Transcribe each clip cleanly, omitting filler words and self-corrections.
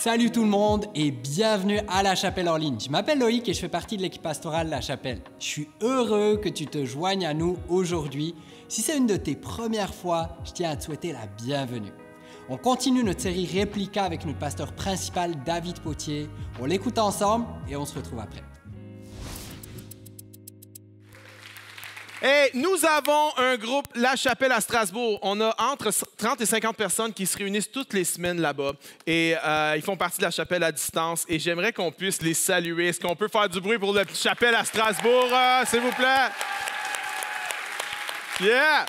Salut tout le monde et bienvenue à La Chapelle en ligne. Je m'appelle Loïc et je fais partie de l'équipe pastorale La Chapelle. Je suis heureux que tu te joignes à nous aujourd'hui. Si c'est une de tes premières fois, je tiens à te souhaiter la bienvenue. On continue notre série Réplica avec notre pasteur principal David Potier. On l'écoute ensemble et on se retrouve après. Et nous avons un groupe La Chapelle à Strasbourg. On a entre 30 et 50 personnes qui se réunissent toutes les semaines là-bas. Et ils font partie de La Chapelle à distance. Et j'aimerais qu'on puisse les saluer. Est-ce qu'on peut faire du bruit pour La Chapelle à Strasbourg, s'il vous plaît? Yeah!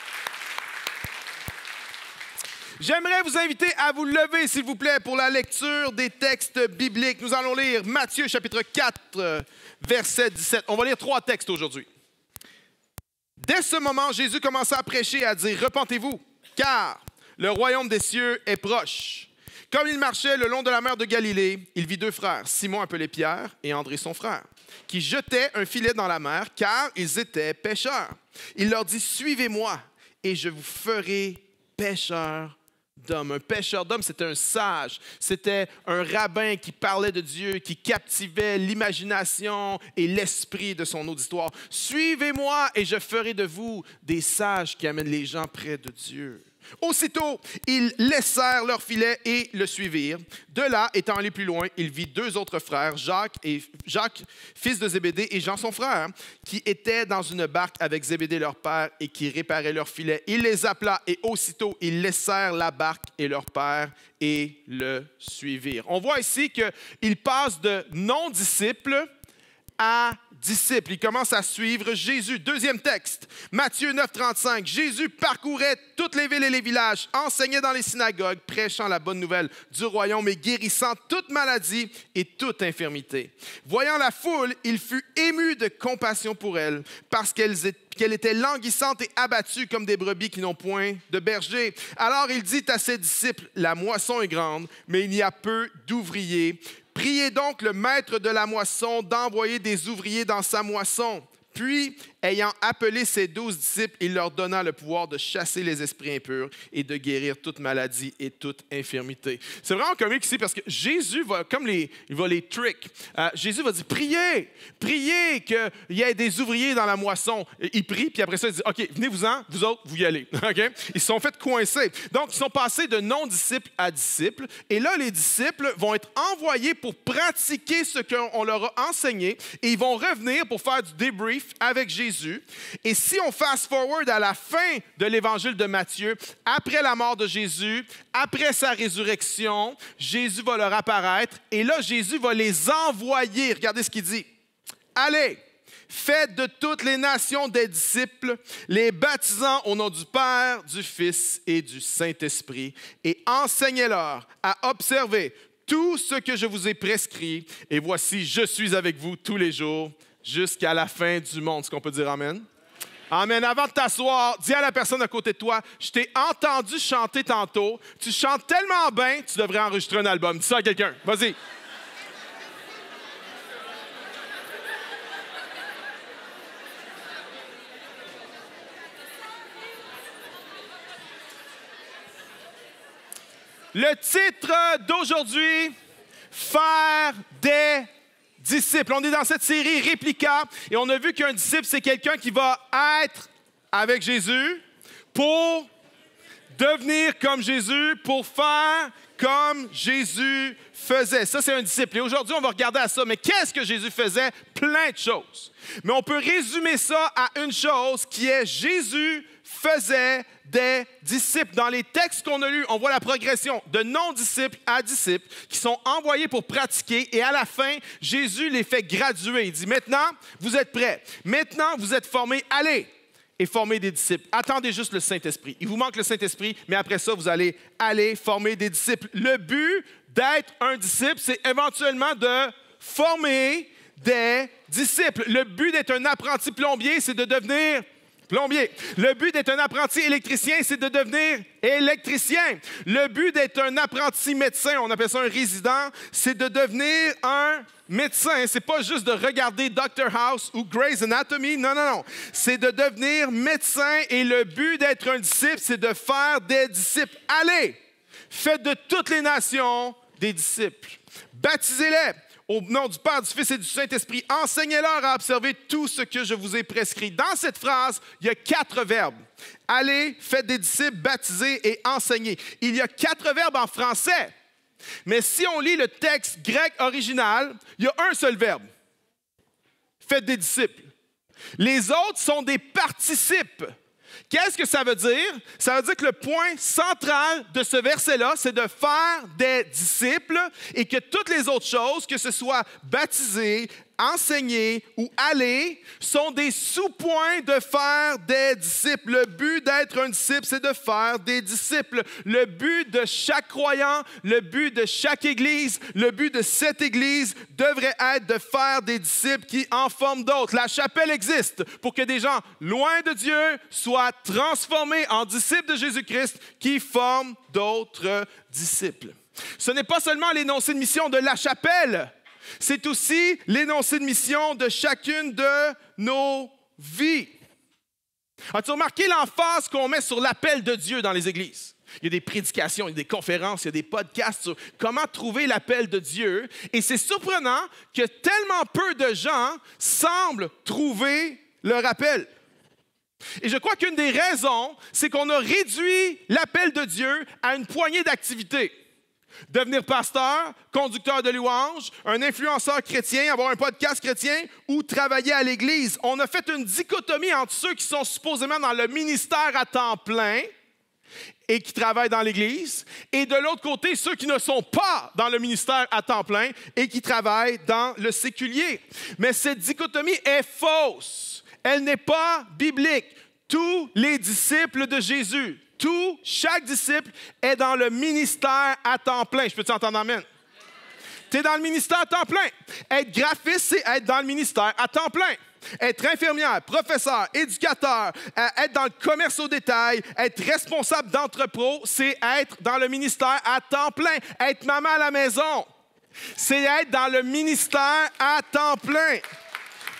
J'aimerais vous inviter à vous lever, s'il vous plaît, pour la lecture des textes bibliques. Nous allons lire Matthieu, chapitre 4, verset 17. On va lire 3 textes aujourd'hui. Dès ce moment, Jésus commença à prêcher et à dire « Repentez-vous, car le royaume des cieux est proche. » Comme il marchait le long de la mer de Galilée, il vit 2 frères, Simon appelé Pierre et André son frère, qui jetaient un filet dans la mer, car ils étaient pêcheurs. Il leur dit « Suivez-moi, et je vous ferai pêcheurs d'hommes. » Un pêcheur d'hommes, c'était un sage, c'était un rabbin qui parlait de Dieu, qui captivait l'imagination et l'esprit de son auditoire. « Suivez-moi et je ferai de vous des sages qui amènent les gens près de Dieu. » Aussitôt, ils laissèrent leur filet et le suivirent. De là, étant allé plus loin, il vit 2 autres frères, Jacques, fils de Zébédée, et Jean son frère, qui étaient dans une barque avec Zébédée leur père et qui réparaient leur filet. Il les appela et aussitôt, ils laissèrent la barque et leur père et le suivirent. On voit ici qu'il passe de non-disciples à disciples. Il commence à suivre Jésus. Deuxième texte, Matthieu 9, 35. Jésus parcourait toutes les villes et les villages, enseignait dans les synagogues, prêchant la bonne nouvelle du royaume et guérissant toute maladie et toute infirmité. Voyant la foule, il fut ému de compassion pour elle, parce qu'elle était languissante et abattue comme des brebis qui n'ont point de berger. Alors il dit à ses disciples, « La moisson est grande, mais il y a peu d'ouvriers. Priez donc le maître de la moisson d'envoyer des ouvriers dans sa moisson. » Puis, ayant appelé ses 12 disciples, il leur donna le pouvoir de chasser les esprits impurs et de guérir toute maladie et toute infirmité. C'est vraiment comique ici parce que Jésus va, il va les trick. Jésus va dire, priez qu'il y ait des ouvriers dans la moisson. Il prie, puis après ça, il dit, OK, venez-vous-en, vous autres, vous y allez. Okay? Ils se sont fait coincer. Donc, ils sont passés de non-disciples à disciples. Et là, les disciples vont être envoyés pour pratiquer ce qu'on leur a enseigné et ils vont revenir pour faire du débrief avec Jésus. Et si on fast forward à la fin de l'évangile de Matthieu, après la mort de Jésus, après sa résurrection, Jésus va leur apparaître et là, Jésus va les envoyer. Regardez ce qu'il dit. « Allez, faites de toutes les nations des disciples, les baptisant au nom du Père, du Fils et du Saint-Esprit, et enseignez-leur à observer tout ce que je vous ai prescrit. Et voici, je suis avec vous tous les jours, jusqu'à la fin du monde. » Est-ce qu'on peut dire Amen? Amen. Avant de t'asseoir, dis à la personne à côté de toi, je t'ai entendu chanter tantôt. Tu chantes tellement bien, tu devrais enregistrer un album. Dis ça à quelqu'un. Vas-y. Le titre d'aujourd'hui, faire des disciples. On est dans cette série Réplica et on a vu qu'un disciple, c'est quelqu'un qui va être avec Jésus pour devenir comme Jésus, pour faire comme Jésus faisait. Ça, c'est un disciple. Et aujourd'hui, on va regarder à ça. Mais qu'est-ce que Jésus faisait? Plein de choses. Mais on peut résumer ça à une chose qui est Jésus faisait des disciples. Dans les textes qu'on a lus, on voit la progression de non-disciples à disciples qui sont envoyés pour pratiquer et à la fin, Jésus les fait graduer. Il dit, maintenant, vous êtes prêts. Maintenant, vous êtes formés. Allez et formez des disciples. Attendez juste le Saint-Esprit. Il vous manque le Saint-Esprit, mais après ça, vous allez aller former des disciples. Le but d'être un disciple, c'est éventuellement de former des disciples. Le but d'être un apprenti plombier, c'est de devenir plombier. Le but d'être un apprenti électricien, c'est de devenir électricien. Le but d'être un apprenti médecin, on appelle ça un résident, c'est de devenir un médecin. C'est pas juste de regarder Dr House ou Grey's Anatomy. Non, non, non. C'est de devenir médecin et le but d'être un disciple, c'est de faire des disciples. Allez, faites de toutes les nations des disciples. Baptisez-les au nom du Père, du Fils et du Saint-Esprit. Enseignez-leur à observer tout ce que je vous ai prescrit. Dans cette phrase, il y a 4 verbes. Allez, faites des disciples, baptisez et enseignez. Il y a 4 verbes en français. Mais si on lit le texte grec original, il y a un seul verbe. Faites des disciples. Les autres sont des participes. Qu'est-ce que ça veut dire? Ça veut dire que le point central de ce verset-là, c'est de faire des disciples et que toutes les autres choses, que ce soit baptiser, enseigner ou aller, sont des sous-points de faire des disciples. Le but d'être un disciple, c'est de faire des disciples. Le but de chaque croyant, le but de chaque Église, le but de cette Église devrait être de faire des disciples qui en forment d'autres. La chapelle existe pour que des gens loin de Dieu soient transformés en disciples de Jésus-Christ qui forment d'autres disciples. Ce n'est pas seulement l'énoncé de mission de la chapelle, c'est aussi l'énoncé de mission de chacune de nos vies. As-tu remarqué l'emphase qu'on met sur l'appel de Dieu dans les églises? Il y a des prédications, il y a des conférences, il y a des podcasts sur comment trouver l'appel de Dieu. Et c'est surprenant que tellement peu de gens semblent trouver leur appel. Et je crois qu'une des raisons, c'est qu'on a réduit l'appel de Dieu à une poignée d'activités. Devenir pasteur, conducteur de louange, un influenceur chrétien, avoir un podcast chrétien ou travailler à l'Église. On a fait une dichotomie entre ceux qui sont supposément dans le ministère à temps plein et qui travaillent dans l'Église, et de l'autre côté, ceux qui ne sont pas dans le ministère à temps plein et qui travaillent dans le séculier. Mais cette dichotomie est fausse. Elle n'est pas biblique. Tous les disciples de Jésus, chaque disciple est dans le ministère à temps plein. Je peux t'entendre amen? Tu es dans le ministère à temps plein. Être graphiste, c'est être dans le ministère à temps plein. Être infirmière, professeur, éducateur, être dans le commerce au détail, être responsable d'entrepôt, c'est être dans le ministère à temps plein. Être maman à la maison, c'est être dans le ministère à temps plein.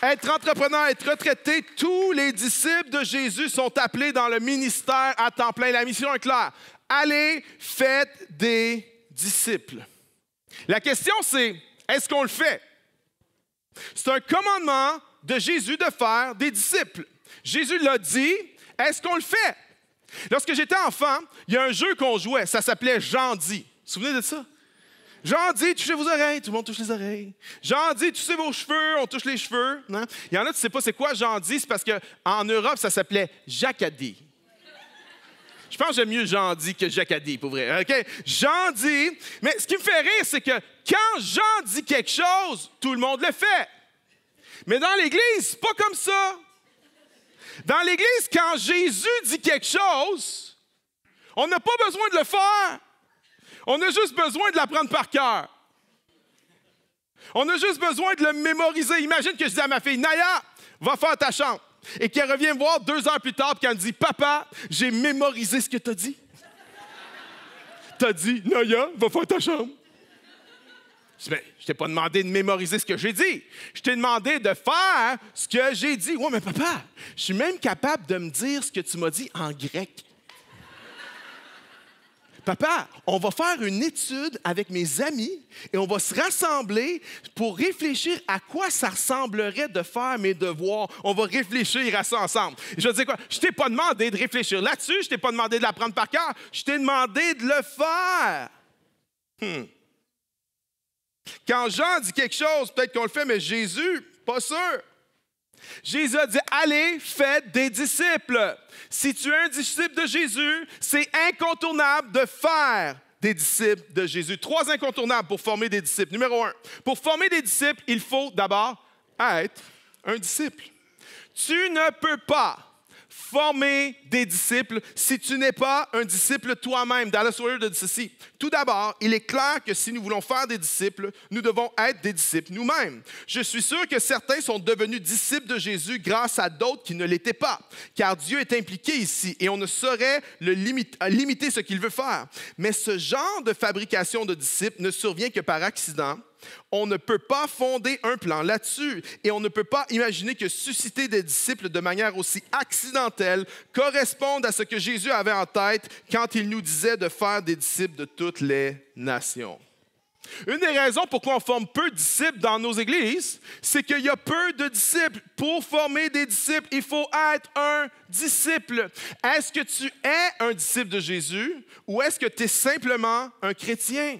Être entrepreneur, être retraité, tous les disciples de Jésus sont appelés dans le ministère à temps plein. La mission est claire. Allez, faites des disciples. La question, c'est, est-ce qu'on le fait? C'est un commandement de Jésus de faire des disciples. Jésus l'a dit, est-ce qu'on le fait? Lorsque j'étais enfant, il y a un jeu qu'on jouait, ça s'appelait Jean-Dit. Vous vous souvenez de ça? Jean-Dit, touchez vos oreilles, tout le monde touche les oreilles. Jean-Dit, touchez vos cheveux, on touche les cheveux. Hein? Il y en a, tu ne sais pas c'est quoi Jean-Dit, c'est parce qu'en Europe, ça s'appelait Jacadie. Je pense que j'aime mieux Jean-Dit que Jacadie, pour vrai. Okay? Jean-Dit, mais ce qui me fait rire, c'est que quand Jean dit quelque chose, tout le monde le fait. Mais dans l'Église, c'est pas comme ça. Dans l'Église, quand Jésus dit quelque chose, on n'a pas besoin de le faire. On a juste besoin de l'apprendre par cœur. On a juste besoin de le mémoriser. Imagine que je dis à ma fille, Naya, va faire ta chambre. Et qu'elle revient me voir 2 heures plus tard et qu'elle me dit, papa, j'ai mémorisé ce que tu as dit. Tu as dit, Naya, va faire ta chambre. Je dis, ben, je t'ai pas demandé de mémoriser ce que j'ai dit. Je t'ai demandé de faire ce que j'ai dit. Oui, mais papa, je suis même capable de me dire ce que tu m'as dit en grec. Papa, on va faire une étude avec mes amis et on va se rassembler pour réfléchir à quoi ça ressemblerait de faire mes devoirs. On va réfléchir à ça ensemble. Je veux dire quoi? Je t'ai pas demandé de réfléchir là-dessus, je t'ai pas demandé de l'apprendre par cœur, je t'ai demandé de le faire. Quand Jean dit quelque chose, peut-être qu'on le fait, mais Jésus, pas sûr. Jésus a dit, allez, faites des disciples. Si tu es un disciple de Jésus, c'est incontournable de faire des disciples de Jésus. 3 incontournables pour former des disciples. Numéro 1, pour former des disciples, il faut d'abord être un disciple. Tu ne peux pas former des disciples si tu n'es pas un disciple toi-même. Dallas Willard dit ceci. Tout d'abord, il est clair que si nous voulons faire des disciples, nous devons être des disciples nous-mêmes. Je suis sûr que certains sont devenus disciples de Jésus grâce à d'autres qui ne l'étaient pas, car Dieu est impliqué ici et on ne saurait limiter ce qu'il veut faire. Mais ce genre de fabrication de disciples ne survient que par accident. On ne peut pas fonder un plan là-dessus et on ne peut pas imaginer que susciter des disciples de manière aussi accidentelle corresponde à ce que Jésus avait en tête quand il nous disait de faire des disciples de toutes les nations. Une des raisons pourquoi on forme peu de disciples dans nos églises, c'est qu'il y a peu de disciples. Pour former des disciples, il faut être un disciple. Est-ce que tu es un disciple de Jésus ou est-ce que tu es simplement un chrétien?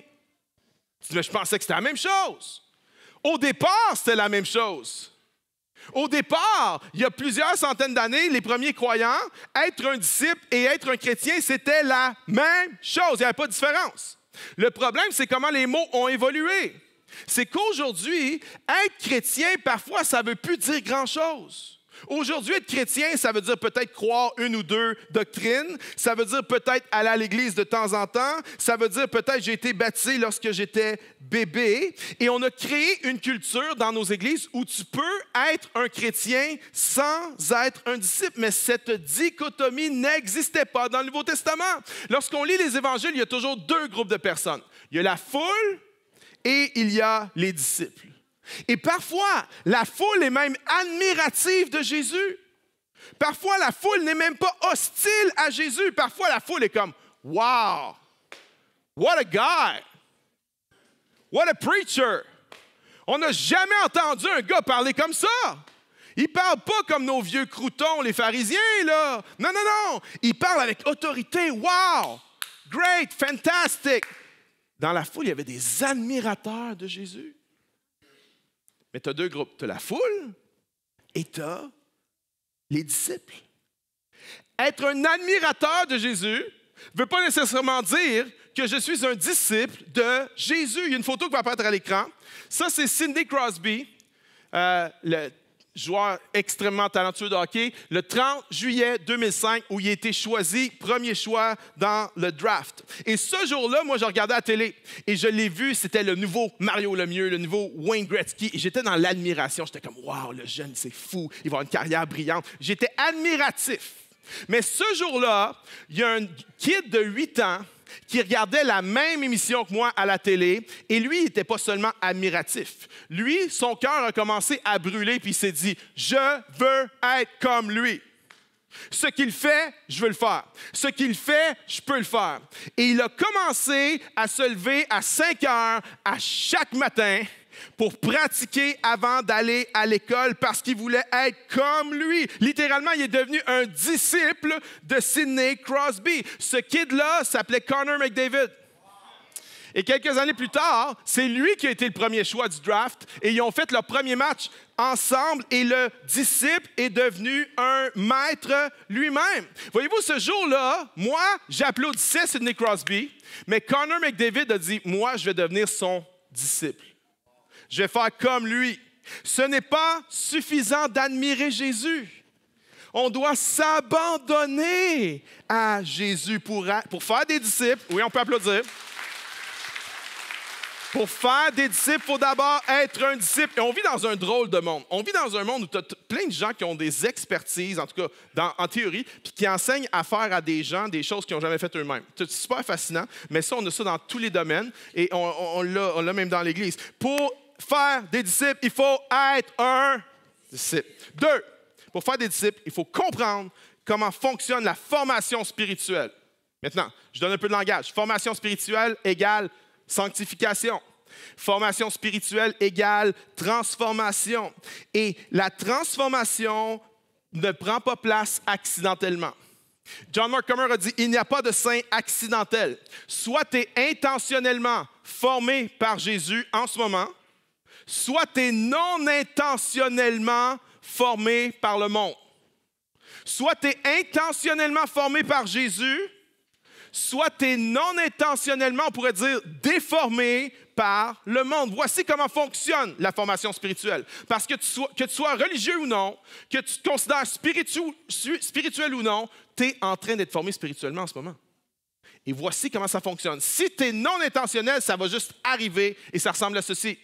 Mais je pensais que c'était la même chose. Au départ, c'était la même chose. Au départ, il y a plusieurs centaines d'années, les premiers croyants, être un disciple et être un chrétien, c'était la même chose. Il n'y avait pas de différence. Le problème, c'est comment les mots ont évolué. C'est qu'aujourd'hui, être chrétien, parfois, ça ne veut plus dire grand-chose. Aujourd'hui, être chrétien, ça veut dire peut-être croire une ou deux doctrines. Ça veut dire peut-être aller à l'église de temps en temps. Ça veut dire peut-être j'ai été baptisé lorsque j'étais bébé. Et on a créé une culture dans nos églises où tu peux être un chrétien sans être un disciple. Mais cette dichotomie n'existait pas dans le Nouveau Testament. Lorsqu'on lit les évangiles, il y a toujours deux groupes de personnes. Il y a la foule et il y a les disciples. Et parfois, la foule est même admirative de Jésus. Parfois, la foule n'est même pas hostile à Jésus. Parfois, la foule est comme « Wow! What a guy! What a preacher! » On n'a jamais entendu un gars parler comme ça. Il ne parle pas comme nos vieux croutons, les pharisiens, là. Non, non, non. Il parle avec autorité. « Wow! Great! Fantastic! » Dans la foule, il y avait des admirateurs de Jésus. Mais tu as deux groupes. Tu as la foule et tu as les disciples. Être un admirateur de Jésus ne veut pas nécessairement dire que je suis un disciple de Jésus. Il y a une photo qui va apparaître à l'écran. Ça, c'est Sidney Crosby, le joueur extrêmement talentueux de hockey, le 30 juillet 2005, où il a été choisi premier choix dans le draft. Et ce jour-là, moi, je regardais à la télé et je l'ai vu, c'était le nouveau Mario Lemieux, le nouveau Wayne Gretzky. Et j'étais dans l'admiration. J'étais comme, wow, le jeune, c'est fou, il va avoir une carrière brillante. J'étais admiratif. Mais ce jour-là, il y a un kid de 8 ans qui regardait la même émission que moi à la télé, et lui, il n'était pas seulement admiratif. Lui, son cœur a commencé à brûler, puis il s'est dit, « Je veux être comme lui. Ce qu'il fait, je veux le faire. Ce qu'il fait, je peux le faire. » Et il a commencé à se lever à 5 heures à chaque matin pour pratiquer avant d'aller à l'école parce qu'il voulait être comme lui. Littéralement, il est devenu un disciple de Sidney Crosby. Ce kid-là s'appelait Connor McDavid. Et quelques années plus tard, c'est lui qui a été le premier choix du draft et ils ont fait leur premier match ensemble et le disciple est devenu un maître lui-même. Voyez-vous, ce jour-là, moi, j'applaudissais Sidney Crosby, mais Connor McDavid a dit, moi, je vais devenir son disciple. Je vais faire comme lui. Ce n'est pas suffisant d'admirer Jésus. On doit s'abandonner à Jésus pour faire des disciples. Oui, on peut applaudir. Pour faire des disciples, il faut d'abord être un disciple. Et on vit dans un drôle de monde. On vit dans un monde où tu as plein de gens qui ont des expertises, en tout cas en théorie, puis qui enseignent à faire à des gens des choses qu'ils n'ont jamais faites eux-mêmes. C'est super fascinant, mais ça, on a ça dans tous les domaines et on l'a même dans l'Église. Pour faire des disciples, il faut être un disciple. 2, pour faire des disciples, il faut comprendre comment fonctionne la formation spirituelle. Maintenant, je donne un peu de langage. Formation spirituelle égale sanctification. Formation spirituelle égale transformation. Et la transformation ne prend pas place accidentellement. John Mark Comer a dit, il n'y a pas de saint accidentel. Soit tu es intentionnellement formé par Jésus en ce moment, soit tu es non intentionnellement formé par le monde. Soit tu es intentionnellement formé par Jésus, soit tu es non intentionnellement, on pourrait dire, déformé par le monde. Voici comment fonctionne la formation spirituelle. Parce que tu sois religieux ou non, que tu te considères spirituel ou non, tu es en train d'être formé spirituellement en ce moment. Et voici comment ça fonctionne. Si tu es non intentionnel, ça va juste arriver et ça ressemble à ceci.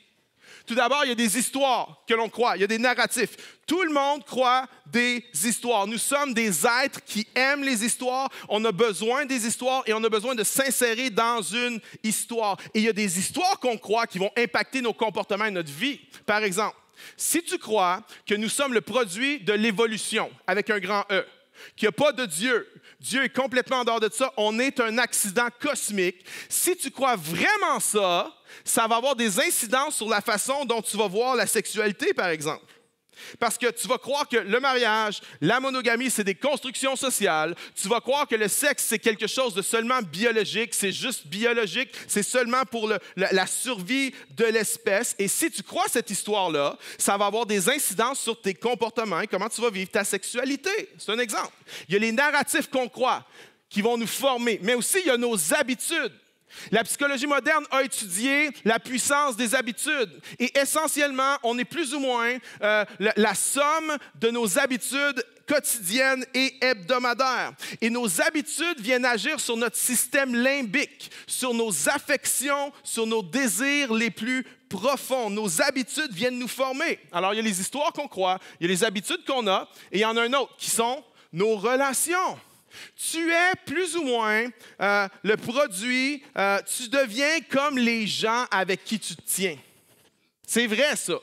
Tout d'abord, il y a des histoires que l'on croit, il y a des narratifs. Tout le monde croit des histoires. Nous sommes des êtres qui aiment les histoires. On a besoin des histoires et on a besoin de s'insérer dans une histoire. Et il y a des histoires qu'on croit qui vont impacter nos comportements et notre vie. Par exemple, si tu crois que nous sommes le produit de l'évolution, avec un grand E, qu'il n'y a pas de Dieu. Dieu est complètement en dehors de ça. On est un accident cosmique. Si tu crois vraiment ça, ça va avoir des incidences sur la façon dont tu vas voir la sexualité, par exemple. Parce que tu vas croire que le mariage, la monogamie, c'est des constructions sociales. Tu vas croire que le sexe, c'est quelque chose de seulement biologique. C'est juste biologique. C'est seulement pour la survie de l'espèce. Et si tu crois cette histoire-là, ça va avoir des incidences sur tes comportements et comment tu vas vivre ta sexualité. C'est un exemple. Il y a les narratifs qu'on croit qui vont nous former, mais aussi il y a nos habitudes. La psychologie moderne a étudié la puissance des habitudes et essentiellement, on est plus ou moins la somme de nos habitudes quotidiennes et hebdomadaires. Et nos habitudes viennent agir sur notre système limbique, sur nos affections, sur nos désirs les plus profonds. Nos habitudes viennent nous former. Alors, il y a les histoires qu'on croit, il y a les habitudes qu'on a et il y en a un autre qui sont nos relations. Tu es plus ou moins le produit, tu deviens comme les gens avec qui tu te tiens. C'est vrai ça,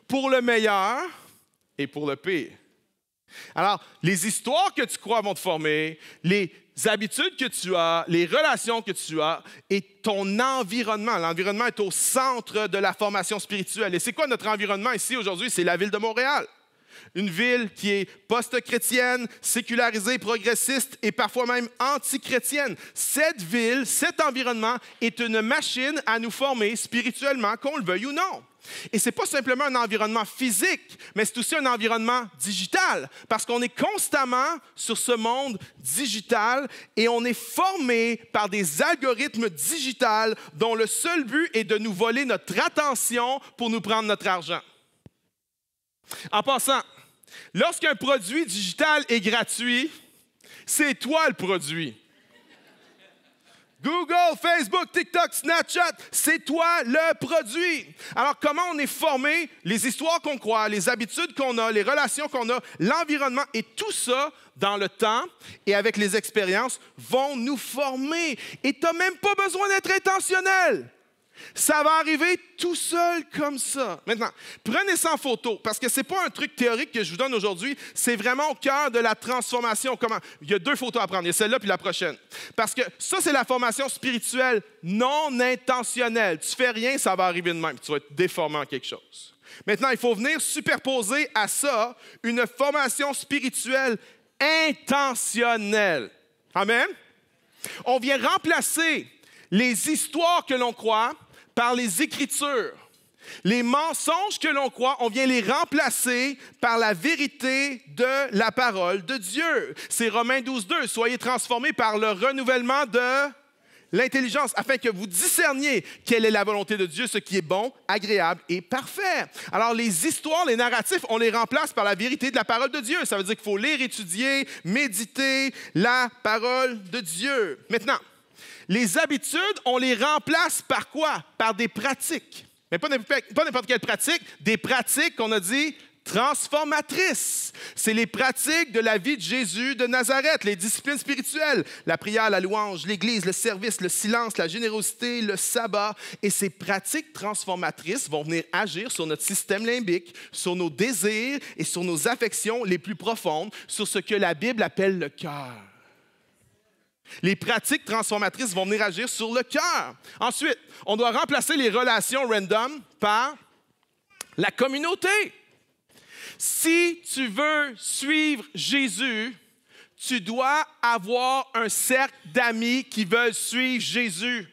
pour le meilleur et pour le pire. Alors, les histoires que tu crois vont te former, les habitudes que tu as, les relations que tu as et ton environnement. L'environnement est au centre de la formation spirituelle. Et c'est quoi notre environnement ici aujourd'hui? C'est la ville de Montréal. Une ville qui est post-chrétienne, sécularisée, progressiste et parfois même anti-chrétienne. Cette ville, cet environnement est une machine à nous former spirituellement, qu'on le veuille ou non. Et ce n'est pas simplement un environnement physique, mais c'est aussi un environnement digital, parce qu'on est constamment sur ce monde digital et on est formé par des algorithmes digitaux dont le seul but est de nous voler notre attention pour nous prendre notre argent. En passant, lorsqu'un produit digital est gratuit, c'est toi le produit. Google, Facebook, TikTok, Snapchat, c'est toi le produit. Alors, comment on est formé, les histoires qu'on croit, les habitudes qu'on a, les relations qu'on a, l'environnement et tout ça, dans le temps et avec les expériences, vont nous former. Et tu n'as même pas besoin d'être intentionnel. Ça va arriver tout seul comme ça. Maintenant, prenez ça en photo, parce que ce n'est pas un truc théorique que je vous donne aujourd'hui, c'est vraiment au cœur de la transformation. Comment? Il y a 2 photos à prendre, il y a celle-là puis la prochaine. Parce que ça, c'est la formation spirituelle non intentionnelle. Tu fais rien, ça va arriver de même, tu vas être déformé en quelque chose. Maintenant, il faut venir superposer à ça une formation spirituelle intentionnelle. Amen? On vient remplacer les histoires que l'on croit par les Écritures. Les mensonges que l'on croit, on vient les remplacer par la vérité de la parole de Dieu. C'est Romains 12:2. Soyez transformés par le renouvellement de l'intelligence, afin que vous discerniez quelle est la volonté de Dieu, ce qui est bon, agréable et parfait. Alors, les histoires, les narratifs, on les remplace par la vérité de la parole de Dieu. Ça veut dire qu'il faut lire, étudier, méditer la parole de Dieu. Maintenant, les habitudes, on les remplace par quoi? Par des pratiques. Mais pas n'importe quelle pratique, des pratiques qu'on a dit transformatrices. C'est les pratiques de la vie de Jésus de Nazareth, les disciplines spirituelles, la prière, la louange, l'Église, le service, le silence, la générosité, le sabbat. Et ces pratiques transformatrices vont venir agir sur notre système limbique, sur nos désirs et sur nos affections les plus profondes, sur ce que la Bible appelle le cœur. Les pratiques transformatrices vont venir agir sur le cœur. Ensuite, on doit remplacer les relations random par la communauté. Si tu veux suivre Jésus, tu dois avoir un cercle d'amis qui veulent suivre Jésus.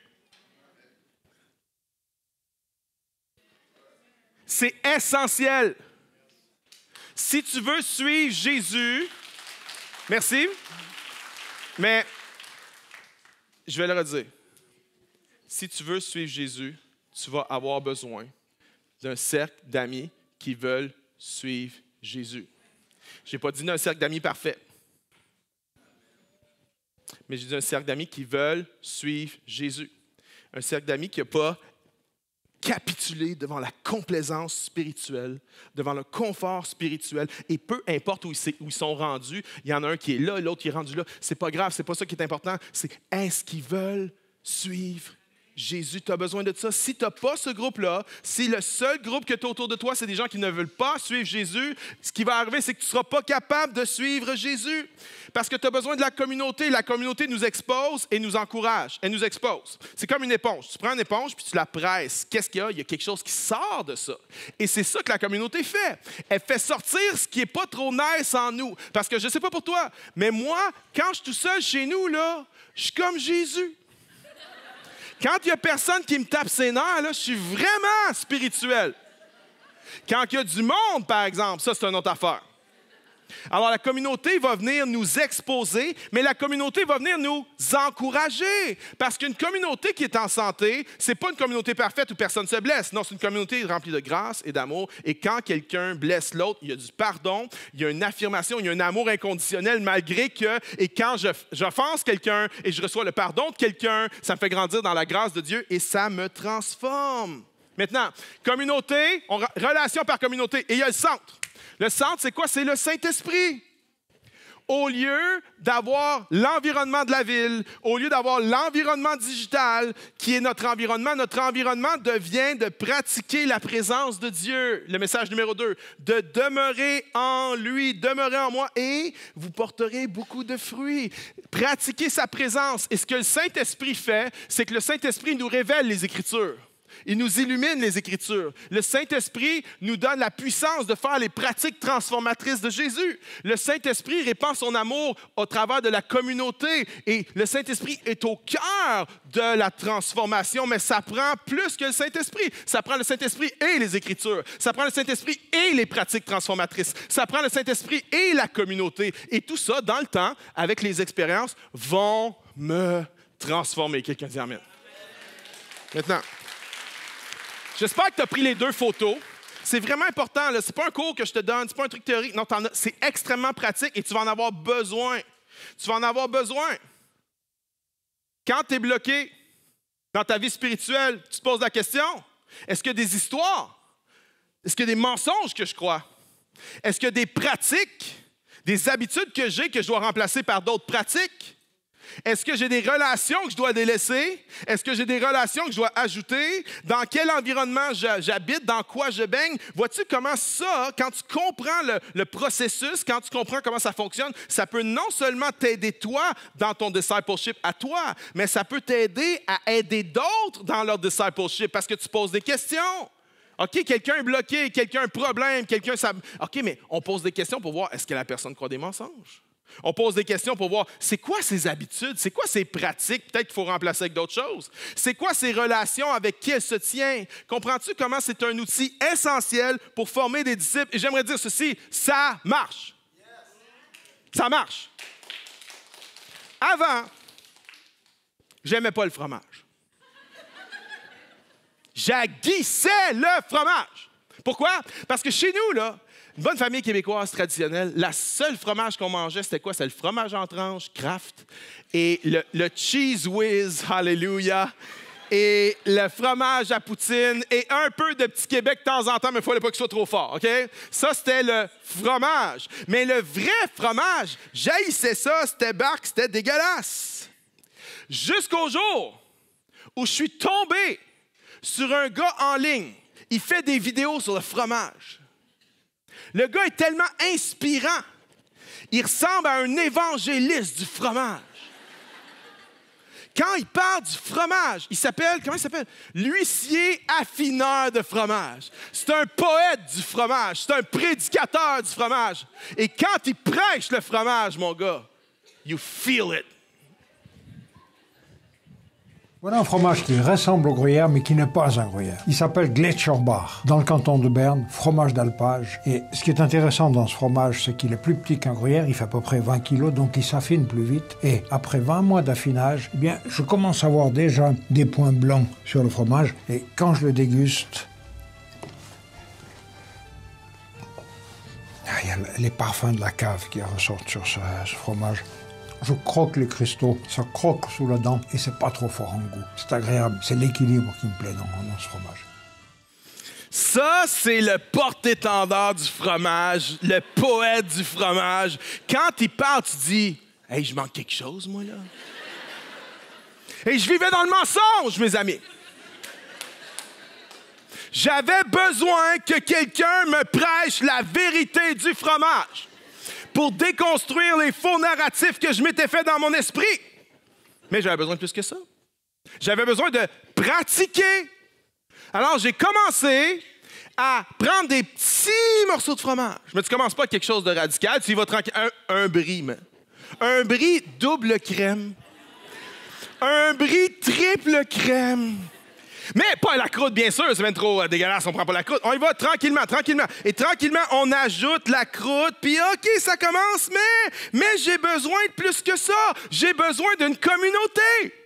C'est essentiel. Si tu veux suivre Jésus, merci, mais je vais le redire. Si tu veux suivre Jésus, tu vas avoir besoin d'un cercle d'amis qui veulent suivre Jésus. Je n'ai pas dit d'un cercle d'amis parfait, mais j'ai dit un cercle d'amis qui veulent suivre Jésus. Un cercle d'amis qui n'a pas capitulé devant la complaisance spirituelle, devant le confort spirituel. Et peu importe où ils sont rendus, il y en a un qui est là, l'autre qui est rendu là. Ce n'est pas grave, ce n'est pas ça qui est important. C'est est-ce qu'ils veulent suivre Jésus, tu as besoin de ça. Si tu n'as pas ce groupe-là, si le seul groupe que tu as autour de toi, c'est des gens qui ne veulent pas suivre Jésus, ce qui va arriver, c'est que tu ne seras pas capable de suivre Jésus. Parce que tu as besoin de la communauté. La communauté nous expose et nous encourage. Elle nous expose. C'est comme une éponge. Tu prends une éponge puis tu la presses. Qu'est-ce qu'il y a? Il y a quelque chose qui sort de ça. Et c'est ça que la communauté fait. Elle fait sortir ce qui n'est pas trop nice en nous. Parce que je ne sais pas pour toi, mais moi, quand je suis tout seul chez nous, là, je suis comme Jésus. Quand il n'y a personne qui me tape ses nerfs, là, je suis vraiment spirituel. Quand il y a du monde, par exemple, ça, c'est une autre affaire. Alors, la communauté va venir nous exposer, mais la communauté va venir nous encourager. Parce qu'une communauté qui est en santé, ce n'est pas une communauté parfaite où personne ne se blesse. Non, c'est une communauté remplie de grâce et d'amour. Et quand quelqu'un blesse l'autre, il y a du pardon, il y a une affirmation, il y a un amour inconditionnel malgré que... Et quand j'offense quelqu'un et je reçois le pardon de quelqu'un, ça me fait grandir dans la grâce de Dieu et ça me transforme. Maintenant, communauté, relation par communauté. Et il y a le centre. Le centre, c'est quoi? C'est le Saint-Esprit. Au lieu d'avoir l'environnement de la ville, au lieu d'avoir l'environnement digital qui est notre environnement devient de pratiquer la présence de Dieu. Le message numéro 2, de demeurer en lui, demeurer en moi et vous porterez beaucoup de fruits. Pratiquer sa présence. Et ce que le Saint-Esprit fait, c'est que le Saint-Esprit nous révèle les Écritures. Il nous illumine les Écritures. Le Saint-Esprit nous donne la puissance de faire les pratiques transformatrices de Jésus. Le Saint-Esprit répand son amour au travers de la communauté. Et le Saint-Esprit est au cœur de la transformation, mais ça prend plus que le Saint-Esprit. Ça prend le Saint-Esprit et les Écritures. Ça prend le Saint-Esprit et les pratiques transformatrices. Ça prend le Saint-Esprit et la communauté. Et tout ça, dans le temps, avec les expériences, vont me transformer. Quelqu'un dit Amen. Maintenant, j'espère que tu as pris les 2 photos. C'est vraiment important. Ce n'est pas un cours que je te donne, ce n'est pas un truc théorique. Non, c'est extrêmement pratique et tu vas en avoir besoin. Tu vas en avoir besoin. Quand tu es bloqué dans ta vie spirituelle, tu te poses la question, est-ce qu'il y a des histoires? Est-ce qu'il y a des mensonges que je crois? Est-ce qu'il y a des pratiques, des habitudes que j'ai que je dois remplacer par d'autres pratiques? Est-ce que j'ai des relations que je dois délaisser? Est-ce que j'ai des relations que je dois ajouter? Dans quel environnement j'habite? Dans quoi je baigne? Vois-tu comment ça, quand tu comprends le processus, quand tu comprends comment ça fonctionne, ça peut non seulement t'aider toi dans ton discipleship à toi, mais ça peut t'aider à aider d'autres dans leur discipleship parce que tu poses des questions. OK, quelqu'un est bloqué, quelqu'un a un problème, OK, mais on pose des questions pour voir est-ce que la personne croit des mensonges? On pose des questions pour voir, c'est quoi ses habitudes? C'est quoi ses pratiques? Peut-être qu'il faut remplacer avec d'autres choses. C'est quoi ses relations avec qui elle se tient? Comprends-tu comment c'est un outil essentiel pour former des disciples? Et j'aimerais dire ceci, ça marche. Ça marche. Avant, j'aimais pas le fromage. J'haïssais le fromage. Pourquoi? Parce que chez nous, là, une bonne famille québécoise traditionnelle, la seule fromage qu'on mangeait, c'était quoi? C'était le fromage en tranche, Kraft, et le Cheese Whiz, hallelujah, et le fromage à poutine, et un peu de Petit Québec de temps en temps, mais il ne fallait pas qu'il soit trop fort, OK? Ça, c'était le fromage. Mais le vrai fromage, j'haïssais ça, c'était barque, c'était dégueulasse. Jusqu'au jour où je suis tombé sur un gars en ligne. Il fait des vidéos sur le fromage. Le gars est tellement inspirant. Il ressemble à un évangéliste du fromage. Quand il parle du fromage, comment il s'appelle? L'huissier affineur de fromage. C'est un poète du fromage. C'est un prédicateur du fromage. Et quand il prêche le fromage, mon gars, you feel it. Voilà un fromage qui ressemble au gruyère, mais qui n'est pas un gruyère. Il s'appelle Gletscherbach, dans le canton de Berne, fromage d'alpage. Et ce qui est intéressant dans ce fromage, c'est qu'il est plus petit qu'un gruyère, il fait à peu près 20 kilos, donc il s'affine plus vite. Et après 20 mois d'affinage, eh bien, je commence à voir déjà des points blancs sur le fromage. Et quand je le déguste, il y a les parfums de la cave qui ressortent sur ce fromage. Je croque les cristaux, ça croque sous la dent et c'est pas trop fort en goût. C'est agréable, c'est l'équilibre qui me plaît dans ce fromage. Ça, c'est le porte-étendard du fromage, le poète du fromage. Quand il parle, tu dis « Hey, je manque quelque chose, moi, là. » Et je vivais dans le mensonge, mes amis. J'avais besoin que quelqu'un me prêche la vérité du fromage pour déconstruire les faux narratifs que je m'étais fait dans mon esprit. Mais j'avais besoin de plus que ça. J'avais besoin de pratiquer. Alors, j'ai commencé à prendre des petits morceaux de fromage. Mais tu ne commences pas quelque chose de radical, tu y vas tranquille. Un brie, man. Un brie double crème. Un brie triple crème. Mais pas la croûte, bien sûr, c'est même trop dégueulasse, on prend pas la croûte. On y va tranquillement, tranquillement. Et tranquillement, on ajoute la croûte, puis OK, ça commence, mais j'ai besoin de plus que ça. J'ai besoin d'une communauté.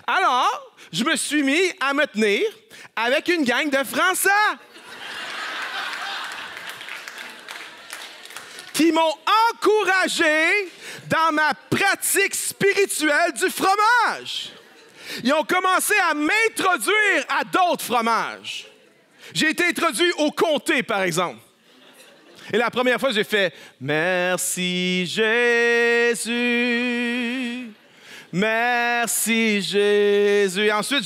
Alors, je me suis mis à me tenir avec une gang de Français qui m'ont encouragé dans ma pratique spirituelle du fromage. Ils ont commencé à m'introduire à d'autres fromages. J'ai été introduit au comté, par exemple. Et la première fois, j'ai fait « Merci Jésus, merci Jésus ». Et ensuite,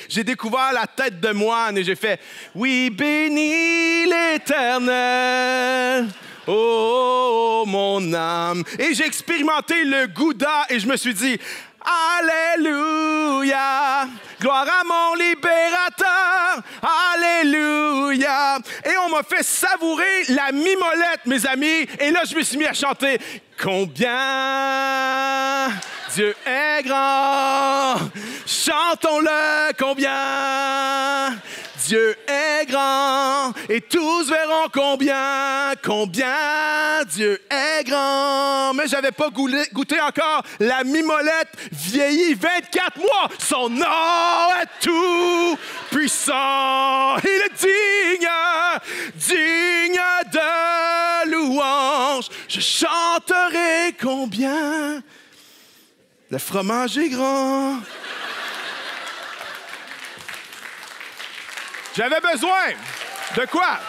j'ai découvert la tête de moine et j'ai fait « Oui, bénis l'Éternel, oh mon âme ». Et j'ai expérimenté le Gouda et je me suis dit « Alléluia, gloire à mon libérateur, alléluia. » Et on m'a fait savourer la mimolette, mes amis. Et là, je me suis mis à chanter « Combien Dieu est grand, chantons-le, combien Dieu est grand, et tous verront combien Dieu est grand. » Mais j'avais pas goûté encore la mimolette vieillie 24 mois. Son nom est tout puissant. Il est digne de louange. Je chanterai combien le fromage est grand. J'avais besoin de quoi?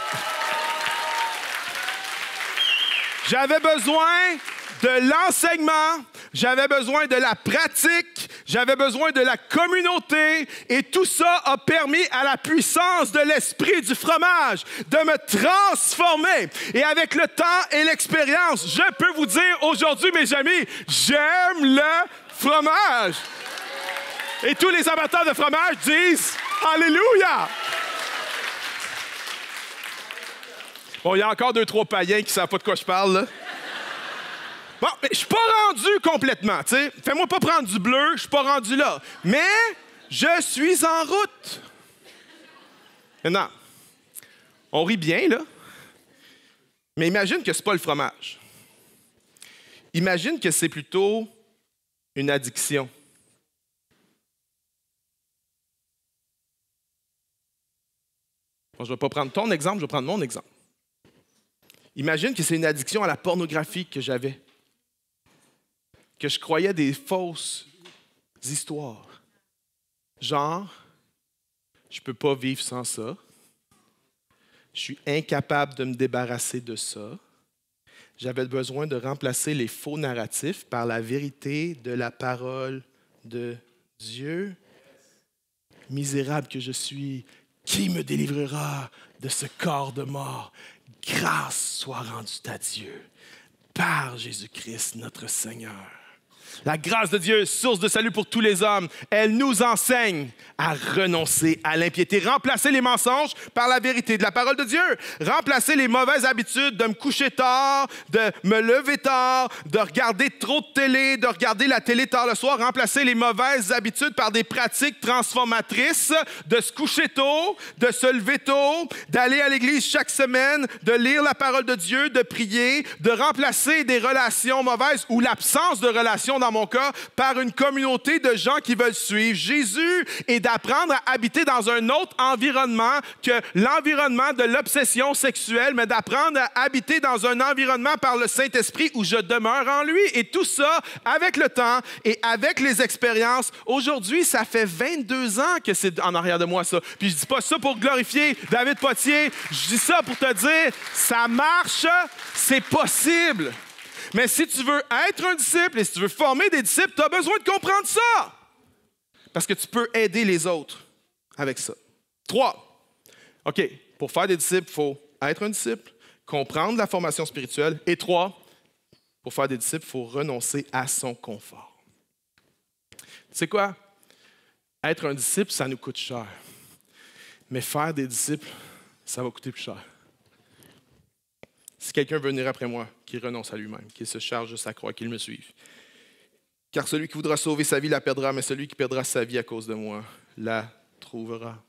J'avais besoin de l'enseignement, j'avais besoin de la pratique, j'avais besoin de la communauté et tout ça a permis à la puissance de l'esprit du fromage de me transformer. Et avec le temps et l'expérience, je peux vous dire aujourd'hui, mes amis, j'aime le fromage. Et tous les amateurs de fromage disent « Alléluia ». Bon, il y a encore 2-3 païens qui ne savent pas de quoi je parle, là. Bon, mais je ne suis pas rendu complètement, tu sais. Fais-moi pas prendre du bleu, je ne suis pas rendu là. Mais je suis en route. Maintenant, on rit bien, là. Mais imagine que ce n'est pas le fromage. Imagine que c'est plutôt une addiction. Bon, je ne vais pas prendre ton exemple, je vais prendre mon exemple. Imagine que c'est une addiction à la pornographie que j'avais, que je croyais des fausses histoires. Genre, je ne peux pas vivre sans ça. Je suis incapable de me débarrasser de ça. J'avais besoin de remplacer les faux narratifs par la vérité de la parole de Dieu. Misérable que je suis, qui me délivrera de ce corps de mort? Grâce soit rendue à Dieu par Jésus-Christ, notre Seigneur. La grâce de Dieu, source de salut pour tous les hommes, elle nous enseigne à renoncer à l'impiété, remplacer les mensonges par la vérité de la parole de Dieu, remplacer les mauvaises habitudes de me coucher tard, de me lever tard, de regarder trop de télé, de regarder la télé tard le soir, remplacer les mauvaises habitudes par des pratiques transformatrices, de se coucher tôt, de se lever tôt, d'aller à l'église chaque semaine, de lire la parole de Dieu, de prier, de remplacer des relations mauvaises ou l'absence de relations dans mon cas, par une communauté de gens qui veulent suivre Jésus et d'apprendre à habiter dans un autre environnement que l'environnement de l'obsession sexuelle, mais d'apprendre à habiter dans un environnement par le Saint-Esprit où je demeure en lui. Et tout ça, avec le temps et avec les expériences, aujourd'hui, ça fait 22 ans que c'est en arrière de moi, ça. Puis je dis pas ça pour glorifier David Potier, je dis ça pour te dire, ça marche, c'est possible. Mais si tu veux être un disciple et si tu veux former des disciples, tu as besoin de comprendre ça. parce que tu peux aider les autres avec ça. 3, OK, pour faire des disciples, il faut être un disciple, comprendre la formation spirituelle. Et 3, pour faire des disciples, il faut renoncer à son confort. Tu sais quoi? Être un disciple, ça nous coûte cher. Mais faire des disciples, ça va coûter plus cher. Si quelqu'un veut venir après moi, qu'il renonce à lui-même, qu'il se charge de sa croix, qu'il me suive. Car celui qui voudra sauver sa vie la perdra, mais celui qui perdra sa vie à cause de moi la trouvera.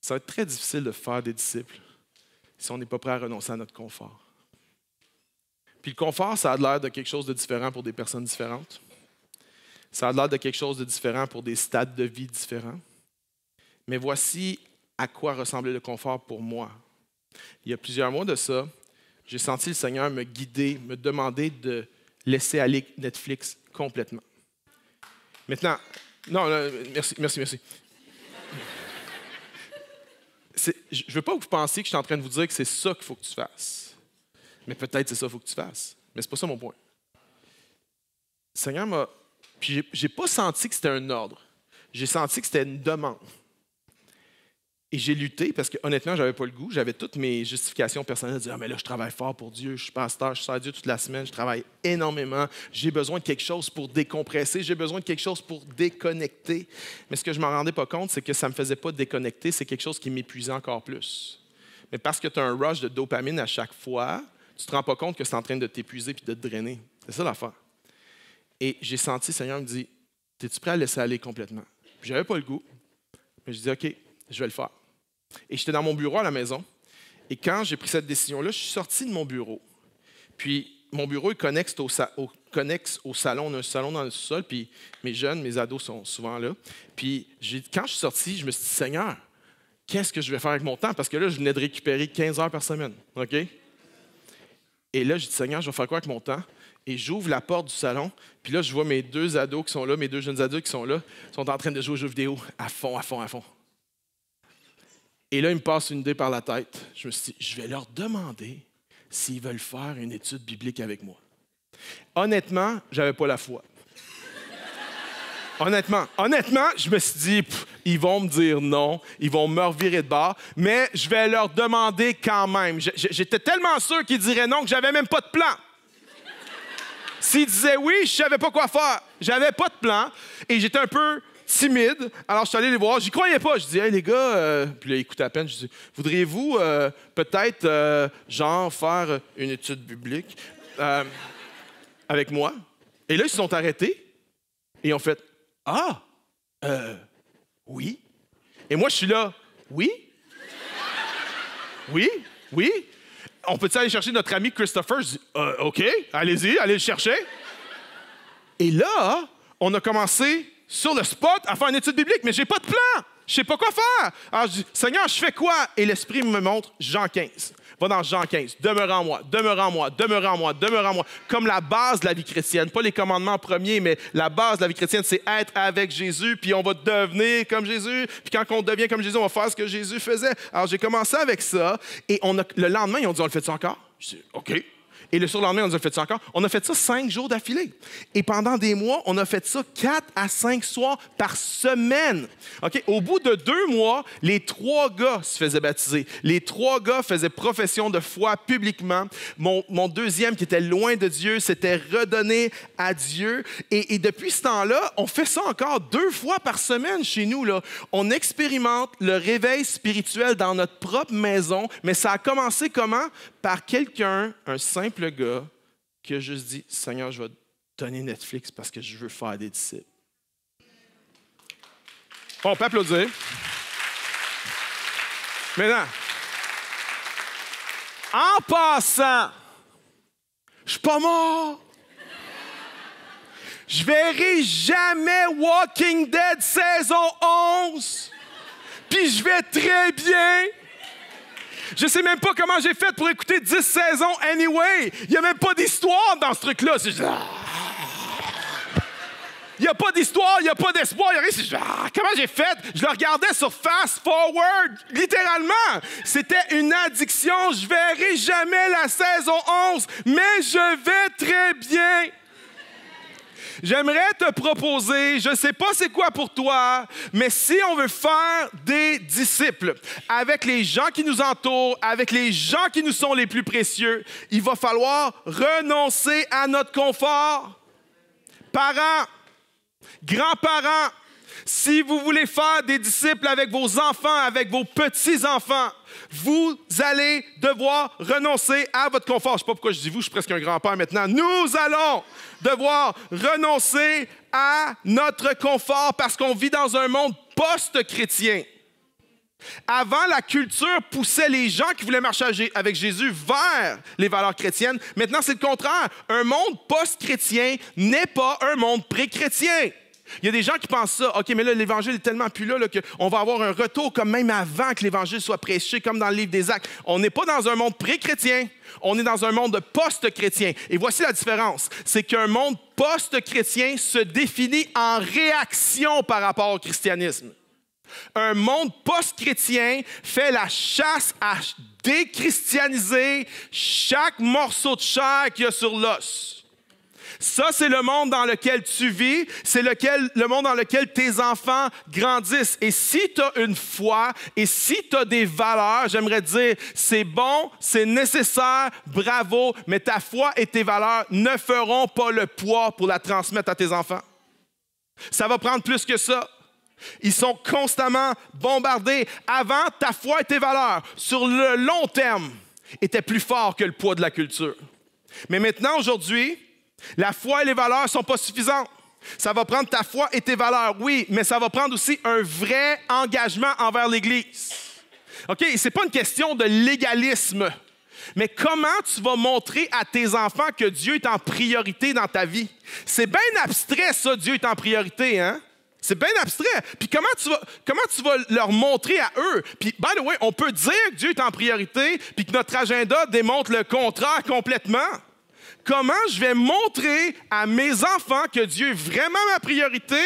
Ça va être très difficile de faire des disciples si on n'est pas prêt à renoncer à notre confort. Puis le confort, ça a l'air de quelque chose de différent pour des personnes différentes. Ça a l'air de quelque chose de différent pour des stades de vie différents. Mais voici à quoi ressemblait le confort pour moi. Il y a plusieurs mois de ça, j'ai senti le Seigneur me guider, me demander de laisser aller Netflix complètement. Maintenant, non, merci. Je ne veux pas que vous pensiez que je suis en train de vous dire que c'est ça qu'il faut que tu fasses. Mais peut-être c'est ça qu'il faut que tu fasses. Mais ce n'est pas ça mon point. Le Seigneur m'a... Puis je n'ai pas senti que c'était un ordre. J'ai senti que c'était une demande. Et j'ai lutté parce que honnêtement, je n'avais pas le goût. J'avais toutes mes justifications personnelles de dire « Ah, mais là, je travaille fort pour Dieu, je suis pasteur, je sers Dieu toute la semaine, je travaille énormément, j'ai besoin de quelque chose pour décompresser, j'ai besoin de quelque chose pour déconnecter. » Mais ce que je ne m'en rendais pas compte, c'est que ça ne me faisait pas déconnecter, c'est quelque chose qui m'épuisait encore plus. Mais parce que tu as un rush de dopamine à chaque fois, tu ne te rends pas compte que c'est en train de t'épuiser et de te drainer. C'est ça l'affaire. Et j'ai senti, le Seigneur me dit « Es-tu prêt à laisser aller complètement? » Je n'avais pas le goût, mais je dis « OK, je vais le faire. » Et j'étais dans mon bureau à la maison. Et quand j'ai pris cette décision-là, je suis sorti de mon bureau. Puis, mon bureau est connexe au salon. On a un salon dans le sous-sol, puis mes jeunes, mes ados sont souvent là. Puis, quand je suis sorti, je me suis dit, Seigneur, qu'est-ce que je vais faire avec mon temps? Parce que là, je venais de récupérer 15 heures par semaine. OK? Et là, j'ai dit, Seigneur, je vais faire quoi avec mon temps? Et j'ouvre la porte du salon, puis là, je vois mes deux ados qui sont là, mes deux jeunes ados qui sont là, sont en train de jouer aux jeux vidéo à fond. Et là, il me passe une idée par la tête. Je me suis dit, je vais leur demander s'ils veulent faire une étude biblique avec moi. Honnêtement, je n'avais pas la foi. Honnêtement, je me suis dit, ils vont me dire non, ils vont me revirer de bord, mais je vais leur demander quand même. J'étais tellement sûr qu'ils diraient non que je n'avais même pas de plan. S'ils disaient oui, je ne savais pas quoi faire. Je n'avais pas de plan et j'étais un peu timide. Alors, je suis allé les voir. J'y croyais pas. Je dis, hey, les gars, puis là, ils écoutaient à peine. Je dis, voudriez-vous peut-être, faire une étude biblique avec moi? Et là, ils se sont arrêtés et ils ont fait, oui. Et moi, je suis là, oui. On peut-tu aller chercher notre ami Christopher? Je dis, OK, allez-y, allez le chercher. Et là, on a commencé sur le spot à faire une étude biblique, mais j'ai pas de plan. Je sais pas quoi faire. Alors je dis, Seigneur, je fais quoi? Et l'Esprit me montre Jean 15. Va dans Jean 15. Demeure en moi. Comme la base de la vie chrétienne. Pas les commandements premiers, mais la base de la vie chrétienne, c'est être avec Jésus, puis on va devenir comme Jésus. Puis quand on devient comme Jésus, on va faire ce que Jésus faisait. Alors j'ai commencé avec ça, et le lendemain, ils ont dit, on le fait-tu encore? Je dis, OK. Et le surlendemain, on a fait ça encore. On a fait ça 5 jours d'affilée. Et pendant des mois, on a fait ça 4 à 5 soirs par semaine. Okay? Au bout de 2 mois, les 3 gars se faisaient baptiser. Les 3 gars faisaient profession de foi publiquement. Mon deuxième, qui était loin de Dieu, s'était redonné à Dieu. Et depuis ce temps-là, on fait ça encore 2 fois par semaine chez nous. Là. On expérimente le réveil spirituel dans notre propre maison. Mais ça a commencé comment? Par quelqu'un, un simple gars, qui a juste dit, Seigneur, je vais te donner Netflix parce que je veux faire des disciples. Bon, on peut applaudir. Maintenant, en passant, je suis pas mort. Je verrai jamais Walking Dead saison 11. Puis je vais très bien. Je sais même pas comment j'ai fait pour écouter 10 saisons anyway. Il n'y a même pas d'histoire dans ce truc-là. Il n'y a pas d'histoire, il n'y a pas d'espoir. Comment j'ai fait? Je le regardais sur Fast Forward, littéralement. C'était une addiction. Je verrai jamais la saison 11, mais je vais très bien. J'aimerais te proposer, je ne sais pas c'est quoi pour toi, mais si on veut faire des disciples avec les gens qui nous entourent, avec les gens qui nous sont les plus précieux, il va falloir renoncer à notre confort. Parents, grands-parents, si vous voulez faire des disciples avec vos enfants, avec vos petits-enfants, vous allez devoir renoncer à votre confort. Je ne sais pas pourquoi je dis vous, je suis presque un grand-père maintenant. Nous allons devoir renoncer à notre confort parce qu'on vit dans un monde post-chrétien. Avant, la culture poussait les gens qui voulaient marcher avec Jésus vers les valeurs chrétiennes. Maintenant, c'est le contraire. Un monde post-chrétien n'est pas un monde pré-chrétien. Il y a des gens qui pensent ça. OK, mais là, l'Évangile est tellement plus là, qu'on va avoir un retour comme même avant que l'Évangile soit prêché, comme dans le livre des Actes. On n'est pas dans un monde pré-chrétien. On est dans un monde post-chrétien. Et voici la différence. C'est qu'un monde post-chrétien se définit en réaction par rapport au christianisme. Un monde post-chrétien fait la chasse à déchristianiser chaque morceau de chair qu'il y a sur l'os. Ça, c'est le monde dans lequel tu vis, c'est le monde dans lequel tes enfants grandissent. Et si tu as une foi et si tu as des valeurs, j'aimerais dire, c'est bon, c'est nécessaire, bravo, mais ta foi et tes valeurs ne feront pas le poids pour la transmettre à tes enfants. Ça va prendre plus que ça. Ils sont constamment bombardés. Avant, ta foi et tes valeurs, sur le long terme, étaient plus forts que le poids de la culture. Mais maintenant, aujourd'hui, la foi et les valeurs ne sont pas suffisantes. Ça va prendre ta foi et tes valeurs, oui, mais ça va prendre aussi un vrai engagement envers l'Église. OK? Ce n'est pas une question de légalisme, mais comment tu vas montrer à tes enfants que Dieu est en priorité dans ta vie? C'est bien abstrait, ça, Dieu est en priorité, hein? C'est bien abstrait. Puis comment tu vas leur montrer à eux? Puis, by the way, on peut dire que Dieu est en priorité puis que notre agenda démontre le contraire complètement. Comment je vais montrer à mes enfants que Dieu est vraiment ma priorité?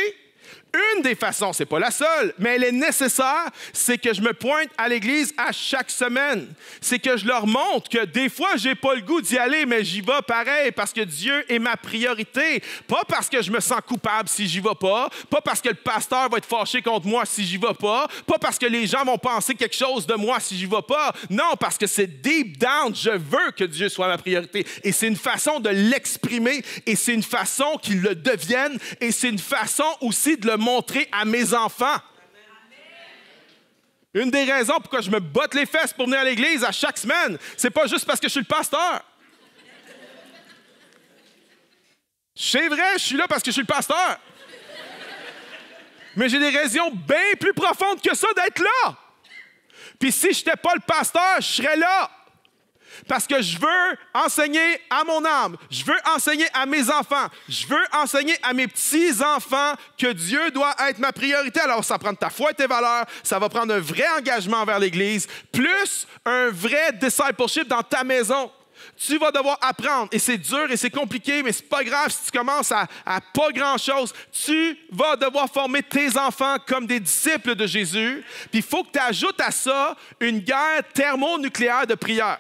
Une des façons, ce n'est pas la seule, mais elle est nécessaire, c'est que je me pointe à l'Église à chaque semaine. C'est que je leur montre que des fois, je n'ai pas le goût d'y aller, mais j'y vais pareil parce que Dieu est ma priorité. Pas parce que je me sens coupable si j'y vais pas parce que le pasteur va être fâché contre moi si j'y vais pas parce que les gens vont penser quelque chose de moi si j'y vais pas. Non, parce que c'est deep down, je veux que Dieu soit ma priorité. Et c'est une façon de l'exprimer et c'est une façon qu'il le devienne et c'est une façon aussi de le montrer à mes enfants. Une des raisons pourquoi je me botte les fesses pour venir à l'église à chaque semaine, c'est pas juste parce que je suis le pasteur. C'est vrai, je suis là parce que je suis le pasteur. Mais j'ai des raisons bien plus profondes que ça d'être là. Puis si je n'étais pas le pasteur, je serais là. Parce que je veux enseigner à mon âme, je veux enseigner à mes enfants, je veux enseigner à mes petits-enfants que Dieu doit être ma priorité. Alors, ça prend ta foi et tes valeurs, ça va prendre un vrai engagement envers l'Église, plus un vrai discipleship dans ta maison. Tu vas devoir apprendre, et c'est dur et c'est compliqué, mais c'est pas grave si tu commences à pas grand-chose. Tu vas devoir former tes enfants comme des disciples de Jésus, puis il faut que tu ajoutes à ça une guerre thermonucléaire de prière,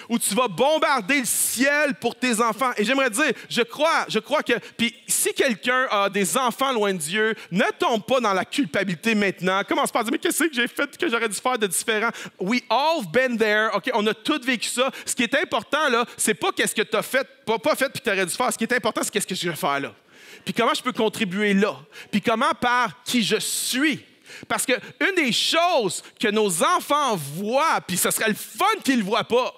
où tu vas bombarder le ciel pour tes enfants. Et j'aimerais dire, je crois que, puis si quelqu'un a des enfants loin de Dieu, ne tombe pas dans la culpabilité maintenant. Commence pas à dire, mais qu'est-ce que j'ai fait que j'aurais dû faire de différent? We all been there, OK? On a tous vécu ça. Ce qui est important, là, c'est pas qu'est-ce que tu as fait, pas fait puis tu aurais dû faire. Ce qui est important, c'est qu'est-ce que je vais faire là. Puis comment je peux contribuer là. Puis comment par qui je suis. Parce qu'une des choses que nos enfants voient, puis ce serait le fun qu'ils ne le voient pas,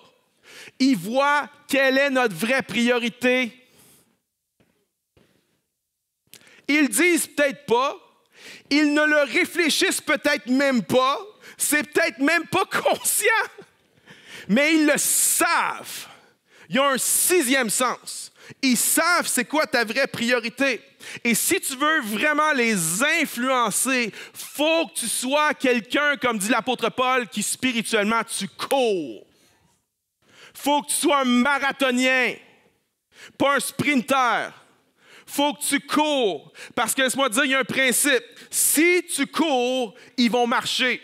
ils voient quelle est notre vraie priorité. Ils disent peut-être pas, ils ne le réfléchissent peut-être même pas, c'est peut-être même pas conscient, mais ils le savent. Ils ont un sixième sens. Ils savent c'est quoi ta vraie priorité. Et si tu veux vraiment les influencer, il faut que tu sois quelqu'un, comme dit l'apôtre Paul, qui spirituellement tu cours. Faut que tu sois un marathonien, pas un sprinter. Faut que tu cours. Parce que laisse-moi te dire, il y a un principe. Si tu cours, ils vont marcher.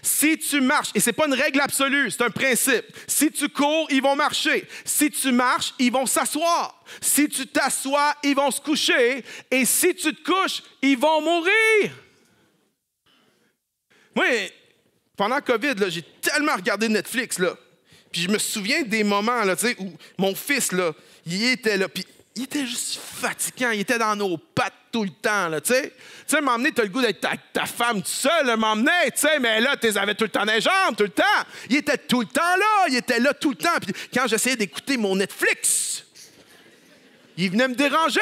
Si tu marches, et ce n'est pas une règle absolue, c'est un principe. Si tu cours, ils vont marcher. Si tu marches, ils vont s'asseoir. Si tu t'assois, ils vont se coucher. Et si tu te couches, ils vont mourir. Moi, pendant la COVID, là, j'ai tellement regardé Netflix, là. Puis je me souviens des moments là, où mon fils, là, il était là, puis il était juste fatigant. Il était dans nos pattes tout le temps. Tu sais, m'emmener, tu as le goût d'être ta femme tout seul, m'emmener, mais là, tu les avais tout le temps dans les jambes, tout le temps. Il était tout le temps là, il était là tout le temps. Puis quand j'essayais d'écouter mon Netflix, il venait me déranger.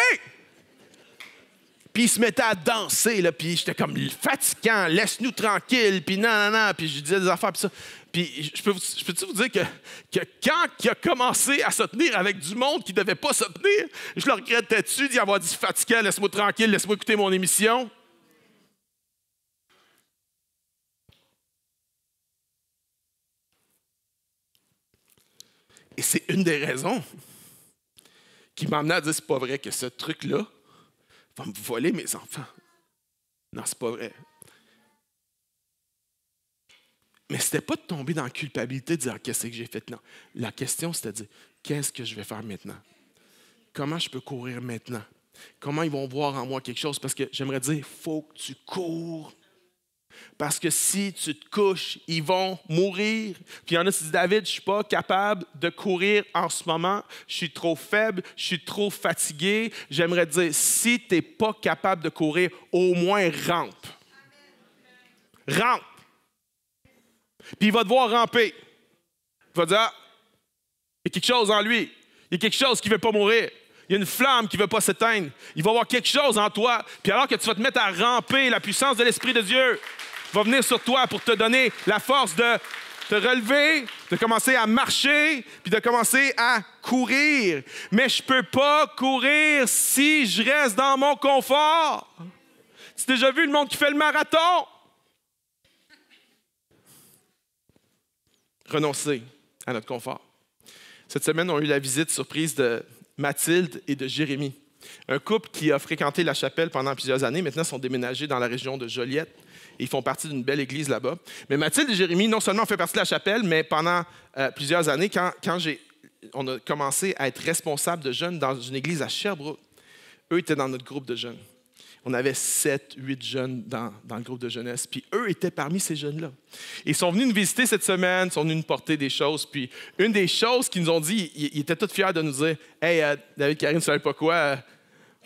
Puis il se mettait à danser, là, puis j'étais comme fatigant, laisse-nous tranquille, puis non, puis je disais des affaires, puis ça. Puis je peux-tu vous dire que quand il a commencé à se tenir avec du monde qui ne devait pas se tenir, je le regrettais dessus d'y avoir dit fatigant, laisse-moi tranquille, laisse-moi écouter mon émission. Et c'est une des raisons qui m'a amené à dire c'est pas vrai que ce truc-là va me voler mes enfants. Non, c'est pas vrai. Mais c'était pas de tomber dans la culpabilité de dire qu'est-ce que j'ai fait. Non. La question, c'était de dire qu'est-ce que je vais faire maintenant? Comment je peux courir maintenant? Comment ils vont voir en moi quelque chose? Parce que j'aimerais dire, il faut que tu cours. Parce que si tu te couches, ils vont mourir. Puis il y en a qui disent, David, je ne suis pas capable de courir en ce moment. Je suis trop faible, je suis trop fatigué. J'aimerais dire, si tu n'es pas capable de courir, au moins rampe. Rampe. Puis il va devoir ramper. Il va dire, ah, il y a quelque chose en lui. Il y a quelque chose qui ne veut pas mourir. Il y a une flamme qui ne veut pas s'éteindre. Il va y avoir quelque chose en toi. Puis alors que tu vas te mettre à ramper, la puissance de l'Esprit de Dieu va venir sur toi pour te donner la force de te relever, de commencer à marcher, puis de commencer à courir. Mais je ne peux pas courir si je reste dans mon confort. Tu as déjà vu le monde qui fait le marathon? Renoncer à notre confort. Cette semaine, on a eu la visite surprise de Mathilde et de Jérémie. Un couple qui a fréquenté la chapelle pendant plusieurs années. Maintenant, ils sont déménagés dans la région de Joliette. Et ils font partie d'une belle église là-bas. Mais Mathilde et Jérémie, non seulement ont fait partie de la chapelle, mais pendant plusieurs années, quand on a commencé à être responsable de jeunes dans une église à Sherbrooke, eux étaient dans notre groupe de jeunes. On avait 7, 8 jeunes dans le groupe de jeunesse, puis eux étaient parmi ces jeunes-là. Ils sont venus nous visiter cette semaine, ils sont venus nous porter des choses, puis une des choses qu'ils nous ont dit, ils étaient tous fiers de nous dire « Hey, David, Karine, tu ne savais pas quoi,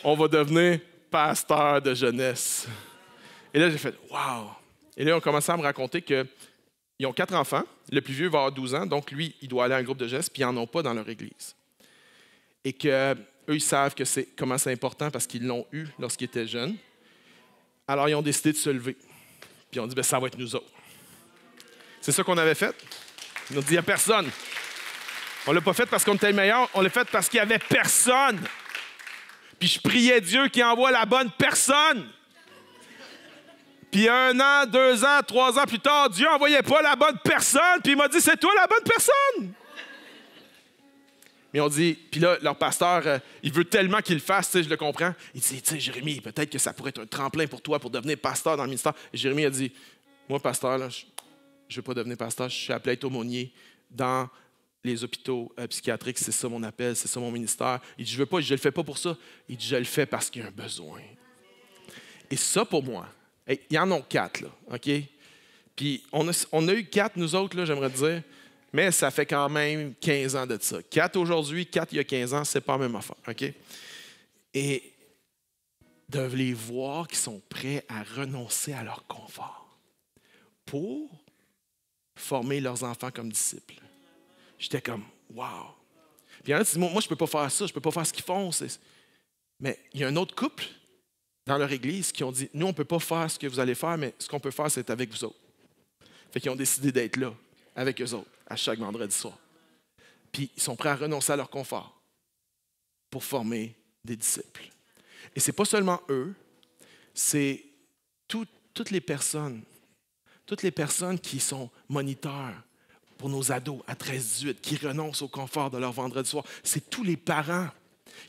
on va devenir pasteur de jeunesse. » Et là, j'ai fait « Wow! » Et là, ils ont commencé à me raconter qu'ils ont 4 enfants, le plus vieux va avoir 12 ans, donc lui, il doit aller à un groupe de jeunesse, puis ils n'en ont pas dans leur église. Et que eux, ils savent comment c'est important parce qu'ils l'ont eu lorsqu'ils étaient jeunes. Alors, ils ont décidé de se lever. Puis ils ont dit, bien, ça va être nous autres. C'est ça qu'on avait fait. Ils ont dit, il n'y a personne. On ne l'a pas fait parce qu'on était meilleurs, on l'a fait parce qu'il n'y avait personne. Puis je priais Dieu qu'il envoie la bonne personne. Puis 1 an, 2 ans, 3 ans plus tard, Dieu n'envoyait pas la bonne personne. Puis il m'a dit, c'est toi la bonne personne. Mais on dit, puis là, leur pasteur, il veut tellement qu'il le fasse, je le comprends. Il dit, tu sais, Jérémie, peut-être que ça pourrait être un tremplin pour toi pour devenir pasteur dans le ministère. Et Jérémie a dit, moi, pasteur, là, je ne veux pas devenir pasteur, je suis appelé à être aumônier dans les hôpitaux psychiatriques, c'est ça mon appel, c'est ça mon ministère. Il dit, je ne le fais pas pour ça. Il dit, je le fais parce qu'il y a un besoin. Et ça, pour moi, il y en a 4, là, OK? Puis on a eu 4, nous autres, là, j'aimerais dire. Mais ça fait quand même 15 ans de ça. 4 aujourd'hui, 4 il y a 15 ans, c'est pas la même affaire. OK? Et de les voir qui sont prêts à renoncer à leur confort pour former leurs enfants comme disciples. J'étais comme, wow! Puis il y en a qui disent, moi, je ne peux pas faire ça, je ne peux pas faire ce qu'ils font. Mais il y a un autre couple dans leur église qui ont dit, nous, on ne peut pas faire ce que vous allez faire, mais ce qu'on peut faire, c'est avec vous autres. Fait qu'ils ont décidé d'être là avec eux autres à chaque vendredi soir. Puis ils sont prêts à renoncer à leur confort pour former des disciples. Et ce n'est pas seulement eux, c'est toutes les personnes qui sont moniteurs pour nos ados à 13-18, qui renoncent au confort de leur vendredi soir. C'est tous les parents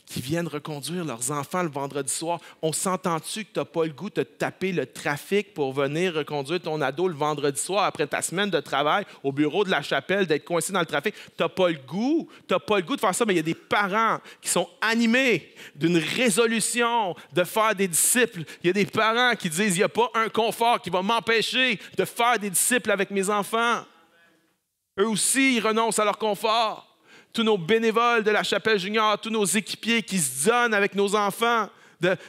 qui viennent reconduire leurs enfants le vendredi soir. On s'entend-tu que tu n'as pas le goût de te taper le trafic pour venir reconduire ton ado le vendredi soir après ta semaine de travail au bureau de la chapelle, d'être coincé dans le trafic? Tu n'as pas le goût. Tu n'as pas le goût de faire ça, mais il y a des parents qui sont animés d'une résolution de faire des disciples. Il y a des parents qui disent, il n'y a pas un confort qui va m'empêcher de faire des disciples avec mes enfants. Eux aussi, ils renoncent à leur confort. Tous nos bénévoles de la chapelle junior, tous nos équipiers qui se donnent avec nos enfants,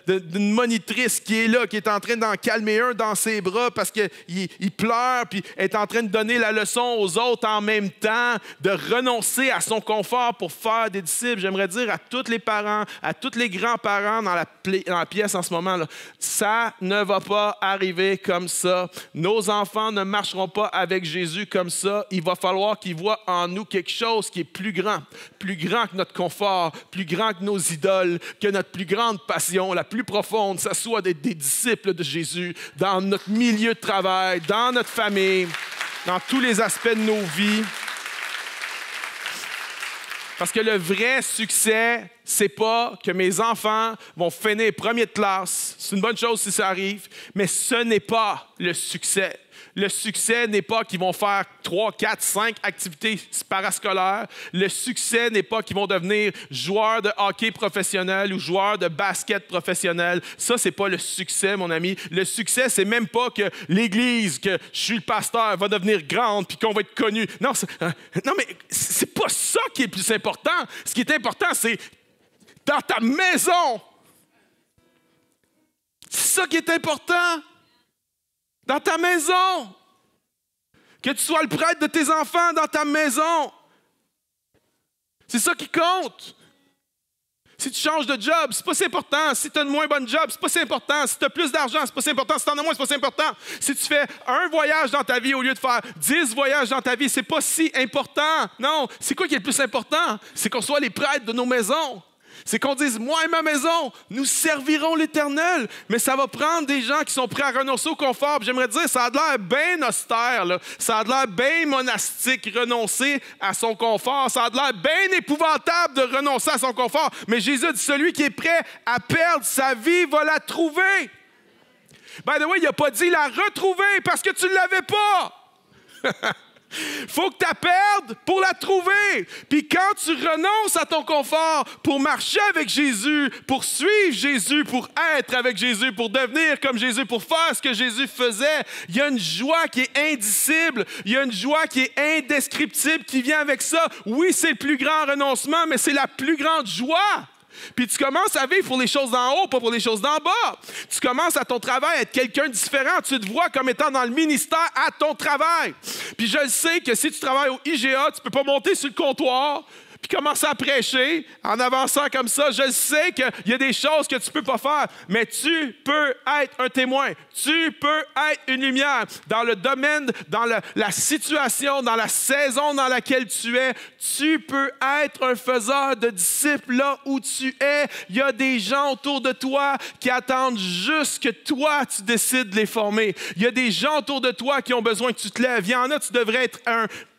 d'une monitrice qui est là, qui est en train d'en calmer un dans ses bras parce qu'il pleure, puis est en train de donner la leçon aux autres en même temps, de renoncer à son confort pour faire des disciples. J'aimerais dire à tous les parents, à tous les grands-parents dans la pièce en ce moment, là, ça ne va pas arriver comme ça. Nos enfants ne marcheront pas avec Jésus comme ça. Il va falloir qu'ils voient en nous quelque chose qui est plus grand que notre confort, plus grand que nos idoles, que notre plus grande passion, la plus profonde, ça soit d'être des disciples de Jésus dans notre milieu de travail, dans notre famille, dans tous les aspects de nos vies. Parce que le vrai succès, c'est pas que mes enfants vont finir premier de classe. C'est une bonne chose si ça arrive, mais ce n'est pas le succès. Le succès n'est pas qu'ils vont faire 3, 4, 5 activités parascolaires. Le succès n'est pas qu'ils vont devenir joueurs de hockey professionnels ou joueurs de basket professionnels. Ça, c'est pas le succès, mon ami. Le succès, c'est même pas que l'Église, que je suis le pasteur, va devenir grande puis qu'on va être connu. Non, mais c'est pas ça qui est le plus important. Ce qui est important, c'est dans ta maison. C'est ça qui est important. Dans ta maison. Que tu sois le prêtre de tes enfants dans ta maison. C'est ça qui compte. Si tu changes de job, c'est pas si important. Si tu as une moins bonne job, c'est pas si important. Si tu as plus d'argent, c'est pas si important. Si tu en as moins, c'est pas si important. Si tu fais un voyage dans ta vie au lieu de faire 10 voyages dans ta vie, c'est pas si important. Non, c'est quoi qui est le plus important? C'est qu'on soit les prêtres de nos maisons. C'est qu'on dise, moi et ma maison, nous servirons l'Éternel. Mais ça va prendre des gens qui sont prêts à renoncer au confort. Puis j'aimerais dire, ça a l'air bien austère, là. Ça a l'air bien monastique, renoncer à son confort. Ça a l'air bien épouvantable de renoncer à son confort. Mais Jésus dit, celui qui est prêt à perdre sa vie va la trouver. By the way, il n'a pas dit la retrouver parce que tu ne l'avais pas. Faut que tu la perdes pour la trouver. Puis quand tu renonces à ton confort pour marcher avec Jésus, pour suivre Jésus, pour être avec Jésus, pour devenir comme Jésus, pour faire ce que Jésus faisait, il y a une joie qui est indicible, il y a une joie qui est indescriptible qui vient avec ça. Oui, c'est le plus grand renoncement, mais c'est la plus grande joie. Puis tu commences à vivre pour les choses d'en haut, pas pour les choses d'en bas. Tu commences à ton travail à être quelqu'un de différent. Tu te vois comme étant dans le ministère à ton travail. Puis je le sais que si tu travailles au IGA, tu ne peux pas monter sur le comptoir puis commencer à prêcher en avançant comme ça. Je sais qu'il y a des choses que tu ne peux pas faire, mais tu peux être un témoin. Tu peux être une lumière dans le domaine, dans la situation, dans la saison dans laquelle tu es. Tu peux être un faiseur de disciples là où tu es. Il y a des gens autour de toi qui attendent juste que toi, tu décides de les former. Il y a des gens autour de toi qui ont besoin que tu te lèves. Il y en a, tu devrais être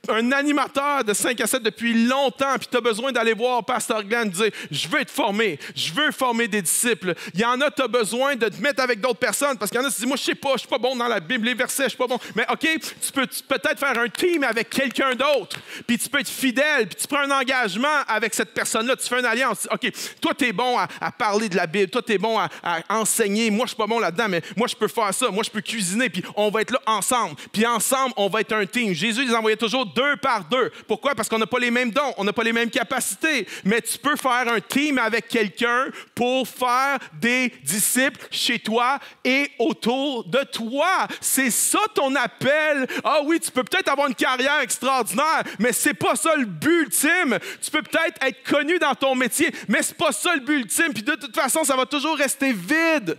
un animateur de 5 à 7 depuis longtemps, puis tu as besoin d'aller voir Pasteur Glenn et dire « Je veux te former, je veux former des disciples. » Il y en a, tu as besoin de te mettre avec d'autres personnes, parce qu'il y en a, tu dis « Moi, je sais pas, je suis pas bon dans la Bible, les versets, je suis pas bon. » Mais OK, tu peux peut-être faire un team avec quelqu'un d'autre, puis tu peux être fidèle, puis tu prends un engagement avec cette personne-là, tu fais une alliance. OK, toi, tu es bon à parler de la Bible, toi, tu es bon à enseigner. Moi, je suis pas bon là-dedans, mais moi, je peux faire ça. Moi, je peux cuisiner, puis on va être là ensemble. Puis ensemble, on va être un team. Jésus les envoyait toujours 2 par 2. Pourquoi? Parce qu'on n'a pas les mêmes dons, on n'a pas les mêmes capacités. Mais tu peux faire un team avec quelqu'un pour faire des disciples chez toi et autour de toi. C'est ça ton appel. Ah oui, tu peux peut-être avoir une carrière extraordinaire, mais c'est pas ça le but ultime. Tu peux peut-être être connu dans ton métier, mais c'est pas ça le but ultime. Puis de toute façon, ça va toujours rester vide.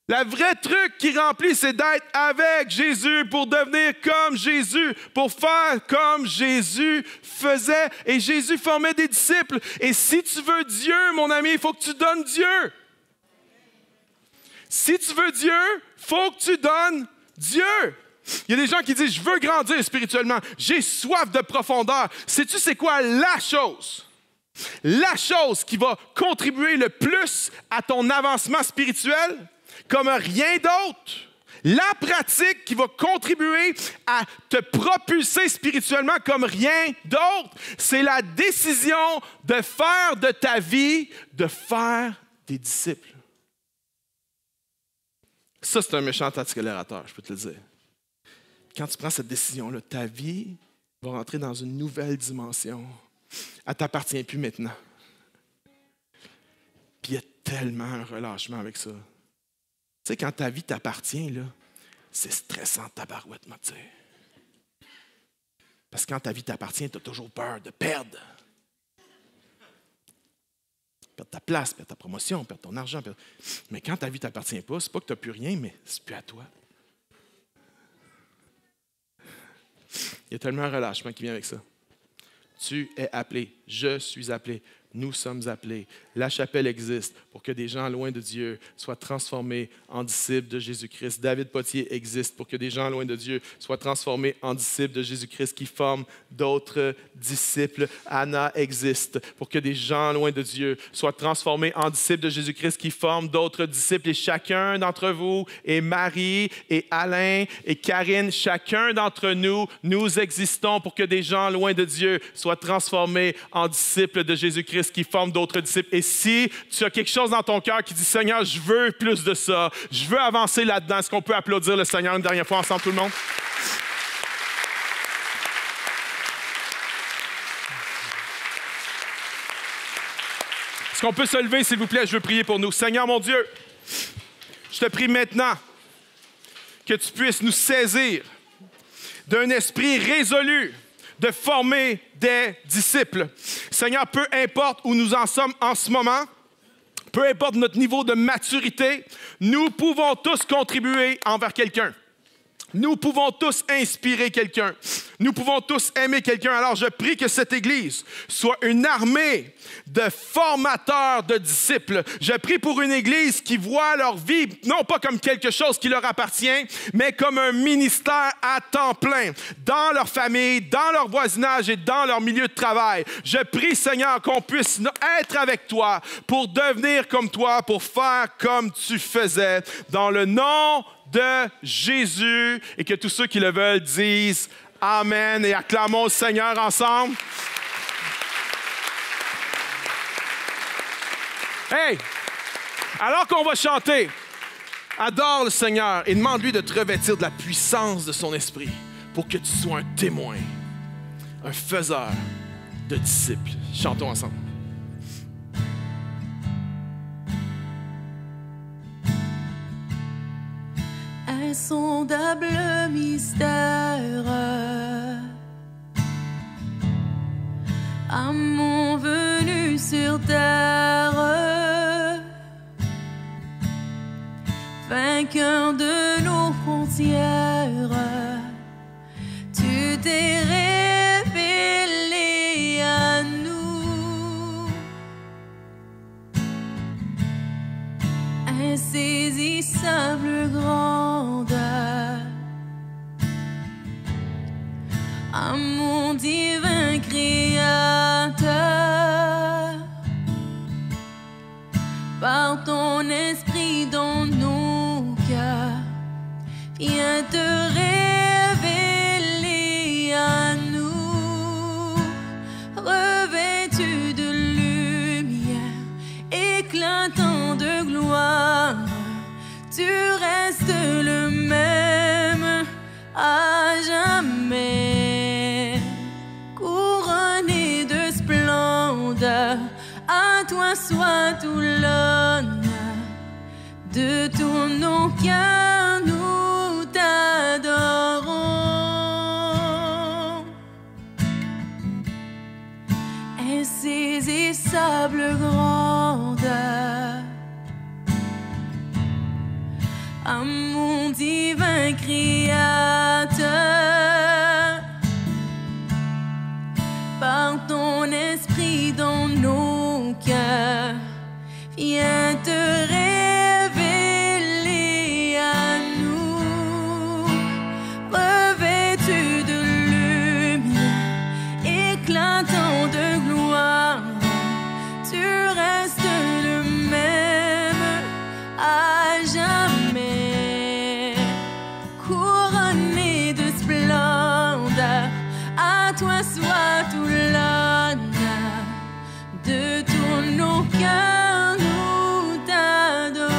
Le vrai truc qui remplit, c'est d'être avec Jésus pour devenir comme Jésus, pour faire comme Jésus faisait. Et Jésus formait des disciples. Et si tu veux Dieu, mon ami, il faut que tu donnes Dieu. Si tu veux Dieu, il faut que tu donnes Dieu. Il y a des gens qui disent, je veux grandir spirituellement, j'ai soif de profondeur. Sais-tu c'est quoi la chose La chose qui va contribuer le plus à ton avancement spirituel, comme rien d'autre, la pratique qui va contribuer à te propulser spirituellement comme rien d'autre, c'est la décision de faire de ta vie, de faire des disciples. Ça, c'est un méchant accélérateur, je peux te le dire. Quand tu prends cette décision-là, ta vie va rentrer dans une nouvelle dimension. Elle ne t'appartient plus maintenant. Puis il y a tellement un relâchement avec ça. Tu sais, quand ta vie t'appartient, là, c'est stressant ta barouette, moi, tu sais. Parce que quand ta vie t'appartient, tu as toujours peur de perdre. Perdre ta place, perdre ta promotion, perdre ton argent. Mais quand ta vie ne t'appartient pas, c'est pas que tu n'as plus rien, mais c'est plus à toi. Il y a tellement un relâchement qui vient avec ça. Tu es appelé, je suis appelé, nous sommes appelés. La chapelle existe pour que des gens loin de Dieu soient transformés en disciples de Jésus-Christ. David Potier existe pour que des gens loin de Dieu soient transformés en disciples de Jésus-Christ qui forment d'autres disciples. Anna existe pour que des gens loin de Dieu soient transformés en disciples de Jésus-Christ qui forment d'autres disciples. Et chacun d'entre vous, et Marie, et Alain, et Karine, chacun d'entre nous, nous existons pour que des gens loin de Dieu soient transformés en disciples de Jésus-Christ qui forment d'autres disciples. Et si tu as quelque chose dans ton cœur qui dit « Seigneur, je veux plus de ça, je veux avancer là-dedans », est-ce qu'on peut applaudir le Seigneur une dernière fois ensemble, tout le monde? Est-ce qu'on peut se lever, s'il vous plaît? Je veux prier pour nous. Seigneur, mon Dieu, je te prie maintenant que tu puisses nous saisir d'un esprit résolu de former des disciples. Seigneur, peu importe où nous en sommes en ce moment, peu importe notre niveau de maturité, nous pouvons tous contribuer envers quelqu'un. Nous pouvons tous inspirer quelqu'un. Nous pouvons tous aimer quelqu'un. Alors, je prie que cette Église soit une armée de formateurs de disciples. Je prie pour une Église qui voit leur vie, non pas comme quelque chose qui leur appartient, mais comme un ministère à temps plein, dans leur famille, dans leur voisinage et dans leur milieu de travail. Je prie, Seigneur, qu'on puisse être avec toi pour devenir comme toi, pour faire comme tu faisais. Dans le nom de Jésus, et que tous ceux qui le veulent disent Amen et acclamons le Seigneur ensemble. Hey! Alors qu'on va chanter, adore le Seigneur et demande-lui de te revêtir de la puissance de son esprit pour que tu sois un témoin, un faiseur de disciples. Chantons ensemble. Insondable mystère, amour venu sur terre, vainqueur de nos frontières, tu t'es révélé à nous, insaisissable grande, amour divin créateur, par ton esprit dans nos cœurs, viens te révéler à nous, revêtu de lumière, éclatant de gloire, tu restes le même à jamais, couronné de splendeur, à toi soit tout l'honneur, de tous nos cœurs nous t'adorons. Insaisissable grandeur, amour divin créateur, par ton esprit dans nos cœurs, viens te révéler à nous, revêtu de lumière, éclatant de gloire, cœurs, nous t'adorons.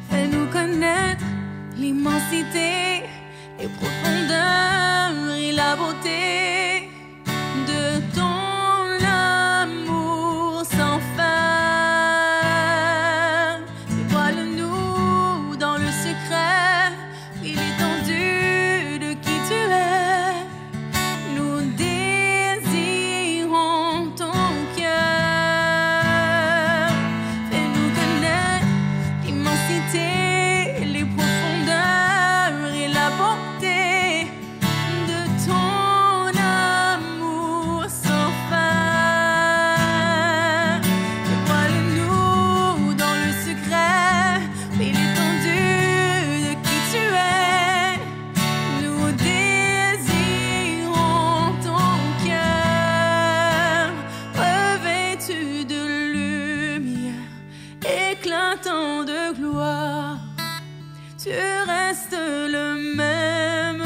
Fais-nous connaître l'immensité, les profondeurs et la beauté de ton amour sans fin. Dévoile-nous dans le secret et l'étendue de qui tu es. Nous désirons ton cœur. Fais-nous connaître l'immensité, les profondeurs et la beauté de ton amour sans fin. Dévoile-nous dans le secret et l'étendue de qui tu es. Nous désirons ton cœur, revêtu de lumière, éclatant de gloire. Tu restes le même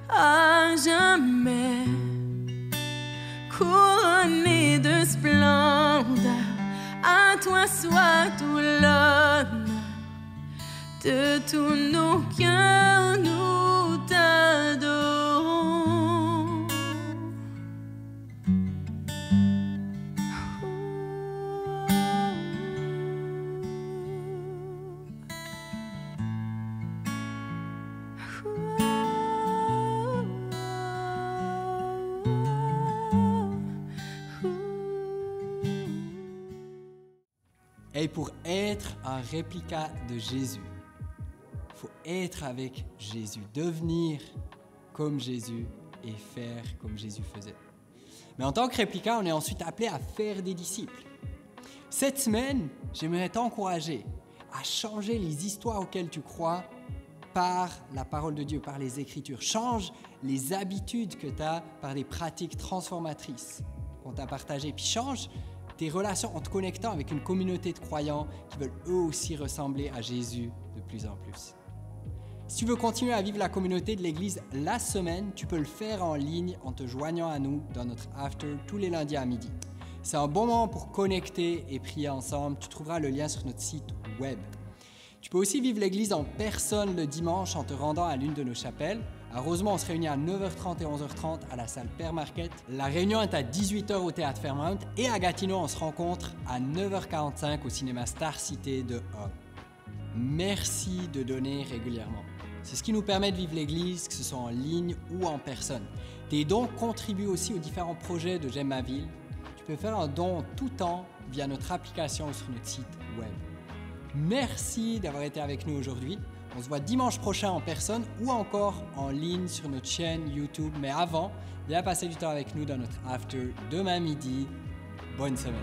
à jamais, couronné de splendeur. À toi soit tout l'honneur, de tous nos cœurs nous t'adorons. Et pour être un réplica de Jésus, il faut être avec Jésus, devenir comme Jésus et faire comme Jésus faisait. Mais en tant que réplica, on est ensuite appelé à faire des disciples. Cette semaine, j'aimerais t'encourager à changer les histoires auxquelles tu crois par la parole de Dieu, par les Écritures. Change les habitudes que tu as par des pratiques transformatrices qu'on t'a partagées. Puis change tes relations en te connectant avec une communauté de croyants qui veulent eux aussi ressembler à Jésus de plus en plus. Si tu veux continuer à vivre la communauté de l'Église la semaine, tu peux le faire en ligne en te joignant à nous dans notre after tous les lundis à midi. C'est un bon moment pour connecter et prier ensemble. Tu trouveras le lien sur notre site web. Tu peux aussi vivre l'Église en personne le dimanche en te rendant à l'une de nos chapelles. À Rosemont, on se réunit à 9h30 et 11h30 à la salle Père Marquette. La réunion est à 18h au théâtre Fairmount. Et à Gatineau, on se rencontre à 9h45 au cinéma Star Cité de Homme. Merci de donner régulièrement. C'est ce qui nous permet de vivre l'Église, que ce soit en ligne ou en personne. Tes dons contribuent aussi aux différents projets de J'aime ma ville. Tu peux faire un don en tout temps via notre application ou sur notre site web. Merci d'avoir été avec nous aujourd'hui. On se voit dimanche prochain en personne ou encore en ligne sur notre chaîne YouTube. Mais avant, viens passer du temps avec nous dans notre after demain midi. Bonne semaine.